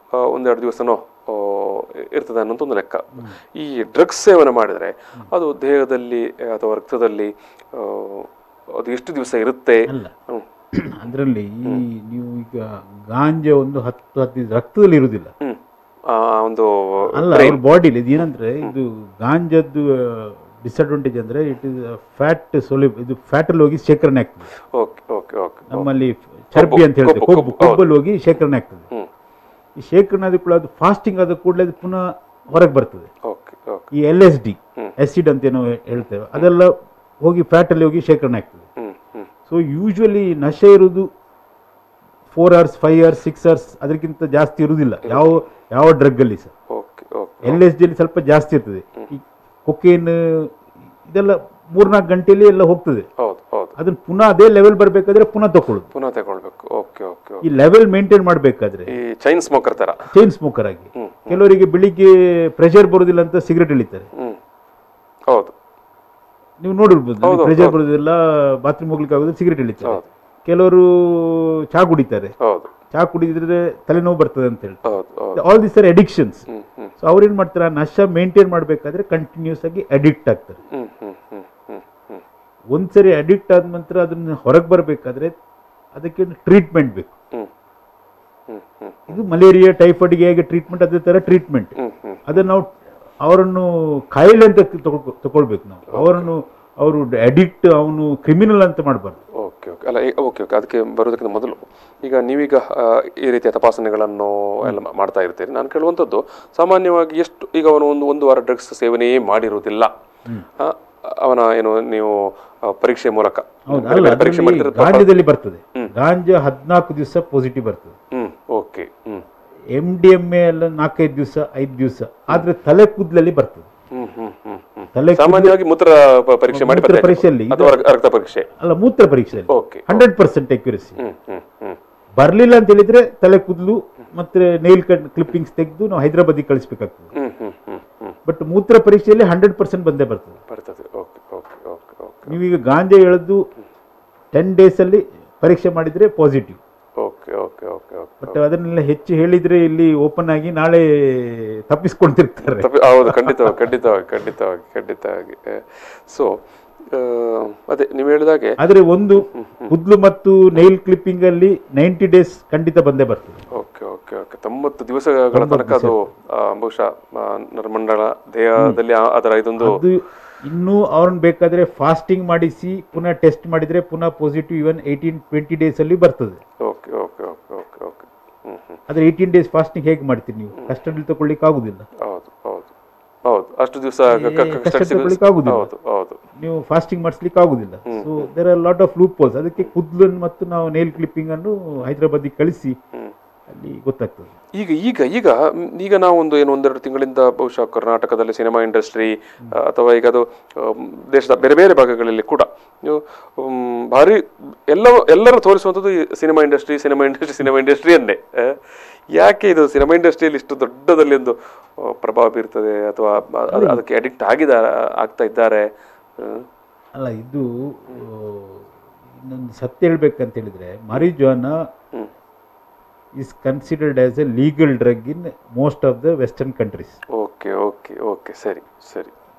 ಒಂದೆರಡು ದಿವಸನೋ ಇರ್ತದೆ ಅನ್ನೋಂಥ ಒಂದು ಲೆಕ್ಕ. ಈ ಡ್ರಗ್ಸ್ ಸೇವನೆ ಮಾಡಿದರೆ ಅದು ದೇಹದಲ್ಲಿ ಅಥವಾ ರಕ್ತದಲ್ಲಿ ಅದು ಎಷ್ಟು ದಿವಸ ಇರುತ್ತೆ? ಅದರಲ್ಲಿ ನೀವು ಈಗ ಗಾಂಜಾ ಒಂದು 10 ರಕ್ತದಲ್ಲಿ ಇರುವುದಿಲ್ಲ, ಒಂದು ಅಲ್ಲ ಅವ್ರ ಬಾಡಿಲಿ. ಇದು ಏನಂದ್ರೆ ಇದು ಗಾಂಜದ್ದು ಡಿಸ್ಅಡ್ವಾಂಟೇಜ್ ಅಂದ್ರೆ ಇಟ್ ಇಸ್ ಫ್ಯಾಟ್ ಇದು ಫ್ಯಾಟಲ್ಲಿ ಹೋಗಿ ಶೇಖರಣೆ ಆಗ್ತದೆ. ನಮ್ಮಲ್ಲಿ ಚರ್ಬಿ ಅಂತ ಹೇಳ್ತೇವೆ, ಕೊಬ್ಬಲ್ಲಿ ಹೋಗಿ ಶೇಖರಣೆ ಆಗ್ತದೆ. ಈ ಶೇಖರಣೆ ಆದ ಕೂಡ ಅದು ಫಾಸ್ಟಿಂಗ್ ಆದ ಕೂಡಲೇ ಅದು ಪುನಃ ಹೊರಗೆ ಬರ್ತದೆ. ಈ LSD ಆಸಿಡ್ ಅಂತ ಏನೋ ಹೇಳ್ತೇವೆ, ಅದೆಲ್ಲ ಹೋಗಿ ಫ್ಯಾಟಲ್ಲಿ ಹೋಗಿ ಶೇಖರಣೆ ಆಗ್ತದೆ. ಸೊ ಯೂಶುವಲಿ ನಶೆ ಇರುವುದು 4 hours 5 hours 6 hours ಅದಕ್ಕಿಂತ ಜಾಸ್ತಿ ಇರುವುದಿಲ್ಲ ಯಾವ ಡ್ರಗ್ ಅಲ್ಲಿ ಸಹ. LSD ಅಲ್ಲಿ ಸ್ವಲ್ಪ ಜಾಸ್ತಿ ಇರ್ತದೆ. ಈ ಕೊಕೇನ್ ಇದೆಲ್ಲ 3-4 ಗಂಟೆಯಲ್ಲಿ ಎಲ್ಲ ಹೋಗ್ತದೆ. ಅದನ್ನ ಪುನಃ ಅದೇ ಲೆವೆಲ್ ಬರಬೇಕಾದ್ರೆ ಪುನಃ ತಗೊಳ್ಬೇಕು. ಈ ಲೆವೆಲ್ ಮೇಂಟೈನ್ ಮಾಡಬೇಕಾದ್ರೆ ಚೈನ್ ಸ್ಮೋಕರ್ ಆಗಿ ಕೆಲವರಿಗೆ ಬೆಳಿಗ್ಗೆ ಪ್ರೆಷರ್ ಬರುದಿಲ್ಲ ಅಂತ ಸಿಗರೇಟ್ ಎಳಿತಾರೆ. ನೀವು ನೋಡಿರ್ಬೋದು, ಪ್ರೆಷರ್ ಬರುದಿಲ್ಲ, ಬಾತ್ರೂಮ್ ಹೋಗ್ಲಿಕ್ಕೆ ಆಗೋದಿಲ್ಲ, ಸಿಗರೇಟ್ ಎಳಿತಾರೆ. ಕೆಲವರು ಚಹಾ ಕುಡಿತಾರೆ, ಚಹಾ ಕುಡಿದ್ರೆ ತಲೆನೋವು ಬರ್ತದೆ ಅಂತ ಹೇಳಿ. All this are addictions. So ಅವ್ರೇನ್ ಮಾಡ್ತಾರೆ, ನಶಾ ಮೇಂಟೈನ್ ಮಾಡಬೇಕಾದ್ರೆ ಕಂಟಿನ್ಯೂಸ್ ಆಗಿ ಅಡಿಕ್ಟ್ ಆಗ್ತಾರೆ. ಒಂದ್ಸರಿ ಅಡಿಕ್ಟ್ ಆದ ನಂತರ ಅದನ್ನ ಹೊರಗೆ ಬರಬೇಕಾದ್ರೆ ಅದಕ್ಕೆ ಟ್ರೀಟ್ಮೆಂಟ್ ಬೇಕು. ಇದು ಮಲೇರಿಯಾ ಟೈಫಾಯ್ಡ್ಗೆ ಹೇಗೆ ಟ್ರೀಟ್ಮೆಂಟ್, ಅದೇ ತರ ಟ್ರೀಟ್ಮೆಂಟ್. ಅದನ್ನ ನಾವು ಅವರನ್ನು ಕಾಯಿಲೆ ಅಂತ ತಗೊಳ್ಬೇಕು. ನಾವು ಅವರು ಅಡಿಕ್ಟ್, ಅವನು ಕ್ರಿಮಿನಲ್ ಅಂತ ಮಾಡಬಾರ್ದು. ಓಕೆ ಅದಕ್ಕೆ ಬರೋದಕ್ಕಿಂತ ಮೊದಲು ಈಗ ನೀವೀಗ ಈ ರೀತಿಯ ತಪಾಸಣೆಗಳನ್ನು ಎಲ್ಲ ಮಾಡ್ತಾ ಇರ್ತೀರಿ. ನಾನು ಕೇಳುವಂಥದ್ದು, ಸಾಮಾನ್ಯವಾಗಿ ಎಷ್ಟು ಈಗ ಅವನು ಒಂದು ವಾರ ಡ್ರಗ್ಸ್ ಸೇವನೆಯೇ ಮಾಡಿರುವುದಿಲ್ಲ, ಅವನ ಏನು ನೀವು ಪರೀಕ್ಷೆ ಮೂಲಕ ಗಾಂಜಾದಲ್ಲಿ ಬರ್ತದೆ. ಗಾಂಜಾ 14 ದಿವಸ ಪಾಸಿಟಿವ್ ಬರ್ತದೆ. MDMA ಎಲ್ಲ 4-5 ದಿವಸ 5 ದಿವಸ. ಆದ್ರೆ ತಲೆ ಕೂದಲಲ್ಲಿ ಬರ್ತದೆ. ಸಾಮಾನ್ಯವಾಗಿ ಮೂತ್ರ ಪರೀಕ್ಷೆಯಲ್ಲಿ ರಕ್ತ ಪರೀಕ್ಷೆ ಅಲ್ಲ, ಮೂತ್ರ ಪರೀಕ್ಷೆಯಲ್ಲಿ 100% ಅಕ್ಯುರಸಿ. ಬರ್ಲಿಲ್ಲ ಅಂತ ಹೇಳಿದ್ರೆ ತಲೆ ಕೂದಲು ಮತ್ತೆ ನೈಲ್ ಕ್ಲಿಪ್ಪಿಂಗ್ಸ್ ತೆಗೆದು ನಾವು ಹೈದರಾಬಾದಿಗೆ ಕಳಿಸ್ಬೇಕಾಗ್ತದೆ. ಬಟ್ ಮೂತ್ರ ಪರೀಕ್ಷೆಯಲ್ಲಿ 100% ಬಂದೇ ಬರ್ತದೆ. ನೀವೀಗ ಗಾಂಜಾ ಎಳೆದು 10 days ಅಲ್ಲಿ ಪರೀಕ್ಷೆ ಮಾಡಿದ್ರೆ ಪಾಸಿಟಿವ್. ಬಟ್ ಅದನ್ನೆಲ್ಲ ಹೆಚ್ಚು ಹೇಳಿದ್ರೆ ಇಲ್ಲಿ ಓಪನ್ ಆಗಿ ನಾಳೆ ತಪ್ಪಿಸ್ಕೊಳ್ತಿರ್ತಾರೆ. ಹೌದು, ಖಂಡಿತವಾಗಿ. ಸೊ ಅದೇ ನೀವು ಹೇಳಿದಾಗೆ, ಆದ್ರೆ ಒಂದು ಕೂದಲು ಮತ್ತು ನೈಲ್ ಕ್ಲಿಪ್ಪಿಂಗ್ ಅಲ್ಲಿ 90 days ಖಂಡಿತ ಬಂದೇ ಬರ್ತದೆ. 90 ದಿವಸಗಳ ತನಕ ಅದು ಬಹುಶಃ ನರಮಂಡಲ ದೇಹದಲ್ಲಿ ಅದರ ಇದೊಂದು. ಇನ್ನು ಅವ್ರನ್ನ ಬೇಕಾದ್ರೆ ಫಾಸ್ಟಿಂಗ್ ಮಾಡಿಸಿ ಪುನಃ ಟೆಸ್ಟ್ ಮಾಡಿದ್ರೆ ಪುನಃ ಪಾಸಿಟಿವ್ ಇವನ್ 18-20 days ಅಲ್ಲಿ ಬರ್ತದೆ. ಆದ್ರೆ 18 days ಫಾಸ್ಟಿಂಗ್ ಹೇಗೆ ಮಾಡ್ತೀರಿ ನೀವು? ಕಸ್ಟಡಿಯಲ್ಲಿ ತಗೊಳ್ಳಿಕ್ಕೆ ಆಗುದಿಲ್ಲ. ಅಷ್ಟು ದಿವಸ ನೀವು ಫಾಸ್ಟಿಂಗ್ ಮಾಡಿಸ್ಲಿಕ್ಕೆ ಆಗುದಿಲ್ಲ. So there are lot of loopholes. ಅದಕ್ಕೆ ಕೂದಲನ್ನು ಮತ್ತು ನಾವು ನೈಲ್ ಕ್ಲಿಪ್ಪಿಂಗ್ ಅನ್ನು ಹೈದರಾಬಾದಿಗೆ ಕಳಿಸಿ ಅಲ್ಲಿ ಗೊತ್ತಾಗ್ತದೆ. ಈಗ ಈಗ ಈಗ ಈಗ ನಾವು ಒಂದೆರಡು ತಿಂಗಳಿಂದ ಬಹುಶಃ ಕರ್ನಾಟಕದಲ್ಲಿ ಸಿನಿಮಾ ಇಂಡಸ್ಟ್ರಿ ಅಥವಾ ಈಗ ಅದು ದೇಶದ ಬೇರೆ ಬೇರೆ ಭಾಗಗಳಲ್ಲಿ ಕೂಡ ನೀವು ಭಾರಿ ಎಲ್ಲರೂ ತೋರಿಸುವಂಥದ್ದು ಸಿನಿಮಾ ಇಂಡಸ್ಟ್ರಿ ಅನ್ನೇ. ಯಾಕೆ ಇದು ಸಿನಿಮಾ ಇಂಡಸ್ಟ್ರಿಯಲ್ಲಿ ಇಷ್ಟು ದೊಡ್ಡದಲ್ಲಿ ಒಂದು ಪ್ರಭಾವ ಬೀರ್ತದೆ ಅಥವಾ ಅದಕ್ಕೆ ಅಡಿಕ್ಟ್ ಆಗ್ತಾ ಇದ್ದಾರೆ? ಅಲ್ಲ, ಇದು ಇನ್ನೊಂದು ಸತ್ಯ ಹೇಳ್ಬೇಕಂತ ಹೇಳಿದ್ರೆ, ಮಾರಿಜುವಾನಾ is considered as a legal drug in most of the western countries. Okay ಸರಿ.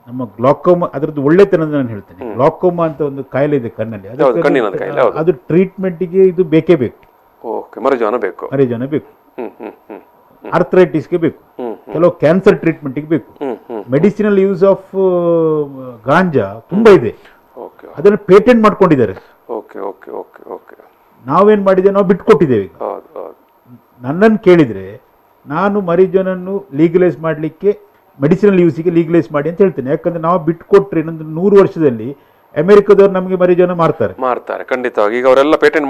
ನಮ್ಮ ಗ್ಲಾಕೋಮಾ ಅದರದ್ದು ಒಳ್ಳೆತನ ನಾನು ಹೇಳ್ತೇನೆ. ಗ್ಲಾಕೋಮಾ ಅಂತ ಒಂದು ಕಾಯಿಲೆ ಇದೆ ಕಣ್ಣಲ್ಲಿ, ಅದು ಟ್ರೀಟ್ಮೆಂಟ್ಗೆ ಇದು ಬೇಕೇ ಬೇಕು. ಮಾರಿಜುವಾನಾ ಬೇಕು. ಆರ್ಥರೈಟಿಸ್ಗೆ ಬೇಕು, ಕೆಲವು ಕ್ಯಾನ್ಸರ್ ಟ್ರೀಟ್ಮೆಂಟ್ಗೆ ಬೇಕು. ಮೆಡಿಸಿನಲ್ ಯೂಸ್ ಆಫ್ ಗಾಂಜಾ ತುಂಬಾ ಇದೆ, ಅದನ್ನು ಪೇಟೆಂಟ್ ಮಾಡ್ಕೊಂಡಿದ್ದಾರೆ. ನಾವೇನ್ ಮಾಡಿದ್ದೇವೆ, ನಾವು ಬಿಟ್ಕೊಟ್ಟಿದ್ದೇವೆ. ಈಗ ನನ್ನನ್ನು ಕೇಳಿದರೆ ನಾನು ಮರಿಜುವಾನನ್ನು ಲೀಗಲೈಸ್ ಮಾಡಲಿಕ್ಕೆ, ಮೆಡಿಸಿನಲ್ ಯೂಸಿಗೆ ಲೀಗಲೈಸ್ ಮಾಡಿ ಅಂತ ಹೇಳ್ತೇನೆ. ಯಾಕಂದ್ರೆ ನಾವು ಬಿಟ್ಕೊಟ್ರೆ ಇನ್ನೊಂದು 100 ವರ್ಷದಲ್ಲಿ ಅಮೆರಿಕದವ್ರು ನಮಗೆ ಮರಿಜುವಾನಾ ಮಾಡ್ತಾರೆ ಖಂಡಿತವಾಗಿ. ಈಗ ಅವರೆಲ್ಲ ಪೇಟೆಂಟ್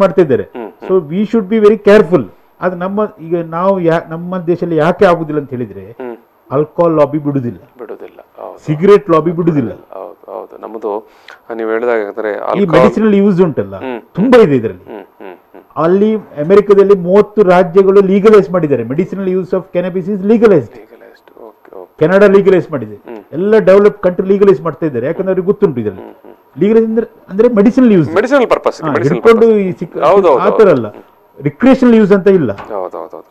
ಮಾಡ್ತಾ ಇದ್ದಾರೆ. So we should be very careful. ಅದು ನಾವು ನಮ್ಮ ದೇಶದಲ್ಲಿ ಯಾಕೆ ಆಗುದಿಲ್ಲ ಅಂತ ಹೇಳಿದ್ರೆ, ಆಲ್ಕೋಹಾಲ್ ಲಾಬಿ ಬಿಡುದಿಲ್ಲ, ಸಿಗರೇಟ್ ಲಾಬಿ ಬಿಡುದಿಲ್ಲ. ನಮ್ಮದು ನೀವು ಹೇಳಿದಾಗ ಈ ಮೆಡಿಸಿನಲ್ ಯೂಸ್ ಉಂಟಲ್ಲ ತುಂಬಾ ಇದೆ ಇದರಲ್ಲಿ. ಅಲ್ಲಿ ಅಮೆರಿಕದಲ್ಲಿ 30 ರಾಜ್ಯಗಳು ಲೀಗಲೈಸ್ ಮಾಡಿದ್ದಾರೆ. Medicinal use of cannabis is legalised. Canada legalise ಮಾಡಿದೆ, ಎಲ್ಲ ಡೆವಲಪ್ ಕಂಟ್ರಿ ಲೀಗಲೈಸ್ ಮಾಡ್ತಾ ಇದ್ದಾರೆ. ಯಾಕಂದ್ರೆ ಅವ್ರಿಗೆ ಗೊತ್ತುಂಟು ಇದರಲ್ಲಿ ಲೀಗಲೈಸ್ ಅಂದ್ರೆ ಮೆಡಿಸಿನಲ್ ಯೂಸ್, ಮೆಡಿಸಿನಲ್ ಪರ್ಪಸ್ ಹಿಡ್ಕೊಂಡು ಆತರ ಅಲ್ಲ, ರಿಕ್ರಿಯೇಷನಲ್ ಯೂಸ್ ಅಂತ ಇಲ್ಲ,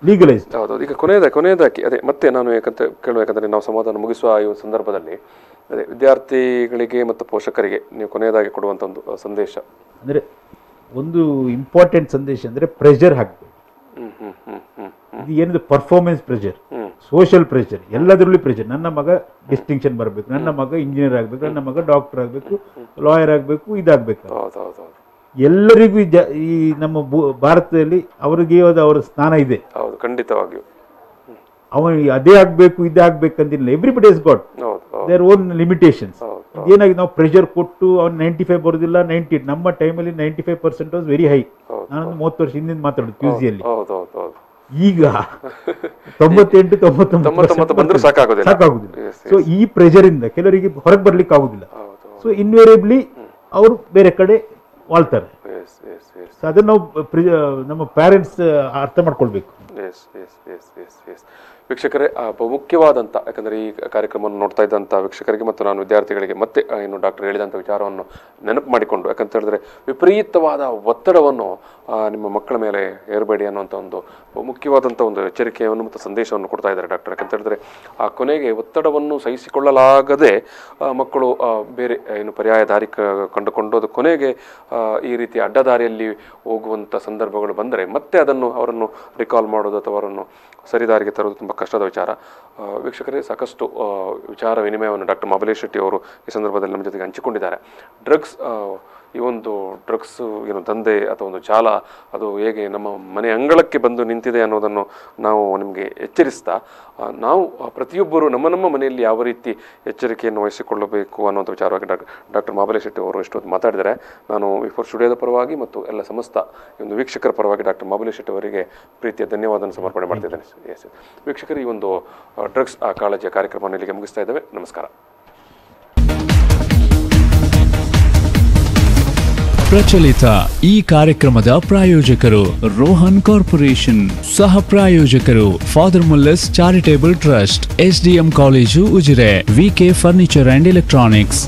ಲೀಗಲೈಸ್. ಈಗ ಕೊನೆಯದಾಗಿ ಅದೇ ಮತ್ತೆ ನಾನು ಕೇಳಬೇಕಂದ್ರೆ, ನಾವು ಸಂವಾದ ಮುಗಿಸುವ ಈ ಸಂದರ್ಭದಲ್ಲಿ ಅದೇ ವಿದ್ಯಾರ್ಥಿಗಳಿಗೆ ಮತ್ತು ಪೋಷಕರಿಗೆ ನೀವು ಕೊನೆಯದಾಗಿ ಕೊಡುವಂತ ಒಂದು ಸಂದೇಶ ಅಂದ್ರೆ, ಒಂದು ಇಂಪಾರ್ಟೆಂಟ್ ಸಂದೇಶ ಅಂದ್ರೆ ಪ್ರೆಷರ್ ಹಾಕ್ಬೇಕು. ಇದು ಏನಿದೆ ಪರ್ಫಾರ್ಮೆನ್ಸ್ ಪ್ರೆಷರ್, ಸೋಷಿಯಲ್ ಪ್ರೆಷರ್, ಎಲ್ಲದರಲ್ಲೂ ಪ್ರೆಷರ್. ನನ್ನ ಮಗ ಡಿಸ್ಟಿಂಕ್ಷನ್ ಬರಬೇಕು, ನನ್ನ ಮಗ ಇಂಜಿನಿಯರ್ ಆಗಬೇಕು, ನನ್ನ ಮಗ ಡಾಕ್ಟರ್ ಆಗಬೇಕು, ಲಾಯರ್ ಆಗಬೇಕು, ಇದಾಗಬೇಕು. ಎಲ್ಲರಿಗೂ ಈ ನಮ್ಮ ಭಾರತದಲ್ಲಿ ಅವರಿಗೆ ಅವರ ಸ್ಥಾನ ಇದೆ. ಖಂಡಿತವಾಗಿಯೂ ಅವನು ಅದೇ ಆಗ್ಬೇಕು ಇದೇ ಆಗ್ಬೇಕಂತಿಲ್ಲ. Everybody has got their own limitations. ಏನಾಗಿ ನಾವು ಪ್ರೆಷರ್ ಕೊಟ್ಟು ಅವ್ನು 95 ಬರೋದಿಲ್ಲ, 90. ನಮ್ಮ ಟೈಮಲ್ಲಿ 95% ವಾಸ್ ವೆರಿ ಹೈ. ನಾನೊಂದು 30 ವರ್ಷ ಹಿಂದಿನ ಮಾತಾಡೋದು QCಯಲ್ಲಿ. ಈಗ 98-99 ಸಾಕಾಗುದಿಲ್ಲ. ಸೊ ಈ ಪ್ರೆಷರ್ ಇಂದ ಕೆಲವರಿಗೆ ಹೊರಗೆ ಬರ್ಲಿಕ್ಕೆ ಆಗುದಿಲ್ಲ. ಸೊ ಇನ್ವೇರಿಯಬ್ಲಿ ಅವರು ಬೇರೆ ಕಡೆ ವಾಳ್ತಾರೆ. ಅದನ್ನು ನಾವು ನಮ್ಮ ಪ್ಯಾರೆಂಟ್ಸ್ ಅರ್ಥ ಮಾಡ್ಕೊಳ್ಬೇಕು. ವೀಕ್ಷಕರೇ, ಮುಖ್ಯವಾದಂಥ, ಯಾಕಂದರೆ ಈ ಕಾರ್ಯಕ್ರಮವನ್ನು ನೋಡ್ತಾ ಇದ್ದಂಥ ವೀಕ್ಷಕರಿಗೆ ಮತ್ತು ನಾನು ವಿದ್ಯಾರ್ಥಿಗಳಿಗೆ ಮತ್ತೆ ಏನು ಡಾಕ್ಟರ್ ಹೇಳಿದಂಥ ವಿಚಾರವನ್ನು ನೆನಪು ಮಾಡಿಕೊಂಡು, ಯಾಕಂತ ಹೇಳಿದ್ರೆ ವಿಪರೀತವಾದ ಒತ್ತಡವನ್ನು ನಿಮ್ಮ ಮಕ್ಕಳ ಮೇಲೆ ಏರಬೇಡಿ ಅನ್ನುವಂಥ ಒಂದು ಮುಖ್ಯವಾದಂಥ ಒಂದು ಎಚ್ಚರಿಕೆಯನ್ನು ಮತ್ತು ಸಂದೇಶವನ್ನು ಕೊಡ್ತಾ ಇದ್ದಾರೆ ಡಾಕ್ಟರ್. ಯಾಕಂತ ಹೇಳಿದ್ರೆ ಆ ಕೊನೆಗೆ ಒತ್ತಡವನ್ನು ಸಹಿಸಿಕೊಳ್ಳಲಾಗದೆ ಮಕ್ಕಳು ಬೇರೆ ಏನು ಪರ್ಯಾಯ ದಾರಿ ಕಂಡುಕೊಂಡು ಅದು ಕೊನೆಗೆ ಈ ರೀತಿ ಅಡ್ಡದಾರಿಯಲ್ಲಿ ಹೋಗುವಂಥ ಸಂದರ್ಭಗಳು ಬಂದರೆ ಮತ್ತೆ ಅವರನ್ನು ರಿಕಾಲ್ ಮಾಡೋದು ಅಥವಾ ಅವರನ್ನು ಸರಿದಾರಿಗೆ ತರೋದು ತುಂಬ ಕಷ್ಟದ ವಿಚಾರ. ವೀಕ್ಷಕರೇ, ಸಾಕಷ್ಟು ವಿಚಾರ ವಿನಿಮಯವನ್ನು ಡಾಕ್ಟರ್ ಮಹಾಬಲೇಶ್ ಶೆಟ್ಟಿ ಅವರು ಈ ಸಂದರ್ಭದಲ್ಲಿ ನಮ್ಮ ಜೊತೆಗೆ ಹಂಚಿಕೊಂಡಿದ್ದಾರೆ. ಈ ಒಂದು ಡ್ರಗ್ಸ್ ಏನು ದಂಧೆ ಅಥವಾ ಒಂದು ಜಾಲ ಅದು ಹೇಗೆ ನಮ್ಮ ಮನೆ ಅಂಗಳಕ್ಕೆ ಬಂದು ನಿಂತಿದೆ ಅನ್ನೋದನ್ನು ನಾವು ನಿಮಗೆ ಎಚ್ಚರಿಸ್ತಾ, ನಾವು ಪ್ರತಿಯೊಬ್ಬರು ನಮ್ಮ ಮನೆಯಲ್ಲಿ ಯಾವ ರೀತಿ ಎಚ್ಚರಿಕೆಯನ್ನು ವಹಿಸಿಕೊಳ್ಳಬೇಕು ಅನ್ನೋಂಥ ವಿಚಾರವಾಗಿ ಡಾಕ್ಟರ್ ಮಹಾಬಲೇಶ್ ಶೆಟ್ಟಿ ಅವರು ಇಷ್ಟೊತ್ತು ಮಾತಾಡಿದ್ದಾರೆ. ನಾನು ವಿಫೋರ್ ಸ್ಟುಡಿಯೋದ ಪರವಾಗಿ ಮತ್ತು ಎಲ್ಲ ಸಮಸ್ತ ಒಂದು ವೀಕ್ಷಕರ ಪರವಾಗಿ ಡಾಕ್ಟರ್ ಮಹಾಬಲೇಶ್ ಶೆಟ್ಟಿ ಅವರಿಗೆ ಪ್ರೀತಿಯ ಧನ್ಯವಾದವನ್ನು ಸಮರ್ಪಣೆ ಮಾಡ್ತಿದ್ದೇನೆ. ವೀಕ್ಷಕರು, ಈ ಒಂದು ಡ್ರಗ್ಸ್ ಕಾಳಜಿಯ ಕಾರ್ಯಕ್ರಮವನ್ನು ಇಲ್ಲಿಗೆ ಮುಗಿಸ್ತಾ ಇದ್ದೇವೆ. ನಮಸ್ಕಾರ. ಪ್ರಚಲಿತ ಈ ಕಾರ್ಯಕ್ರಮದ ಪ್ರಾಯೋಜಕರು ರೋಹನ್ ಕಾರ್ಪೊರೇಷನ್, ಸಹ ಪ್ರಾಯೋಜಕರು father Muller's charitable trust, SDM college Ujire, VK furniture and electronics.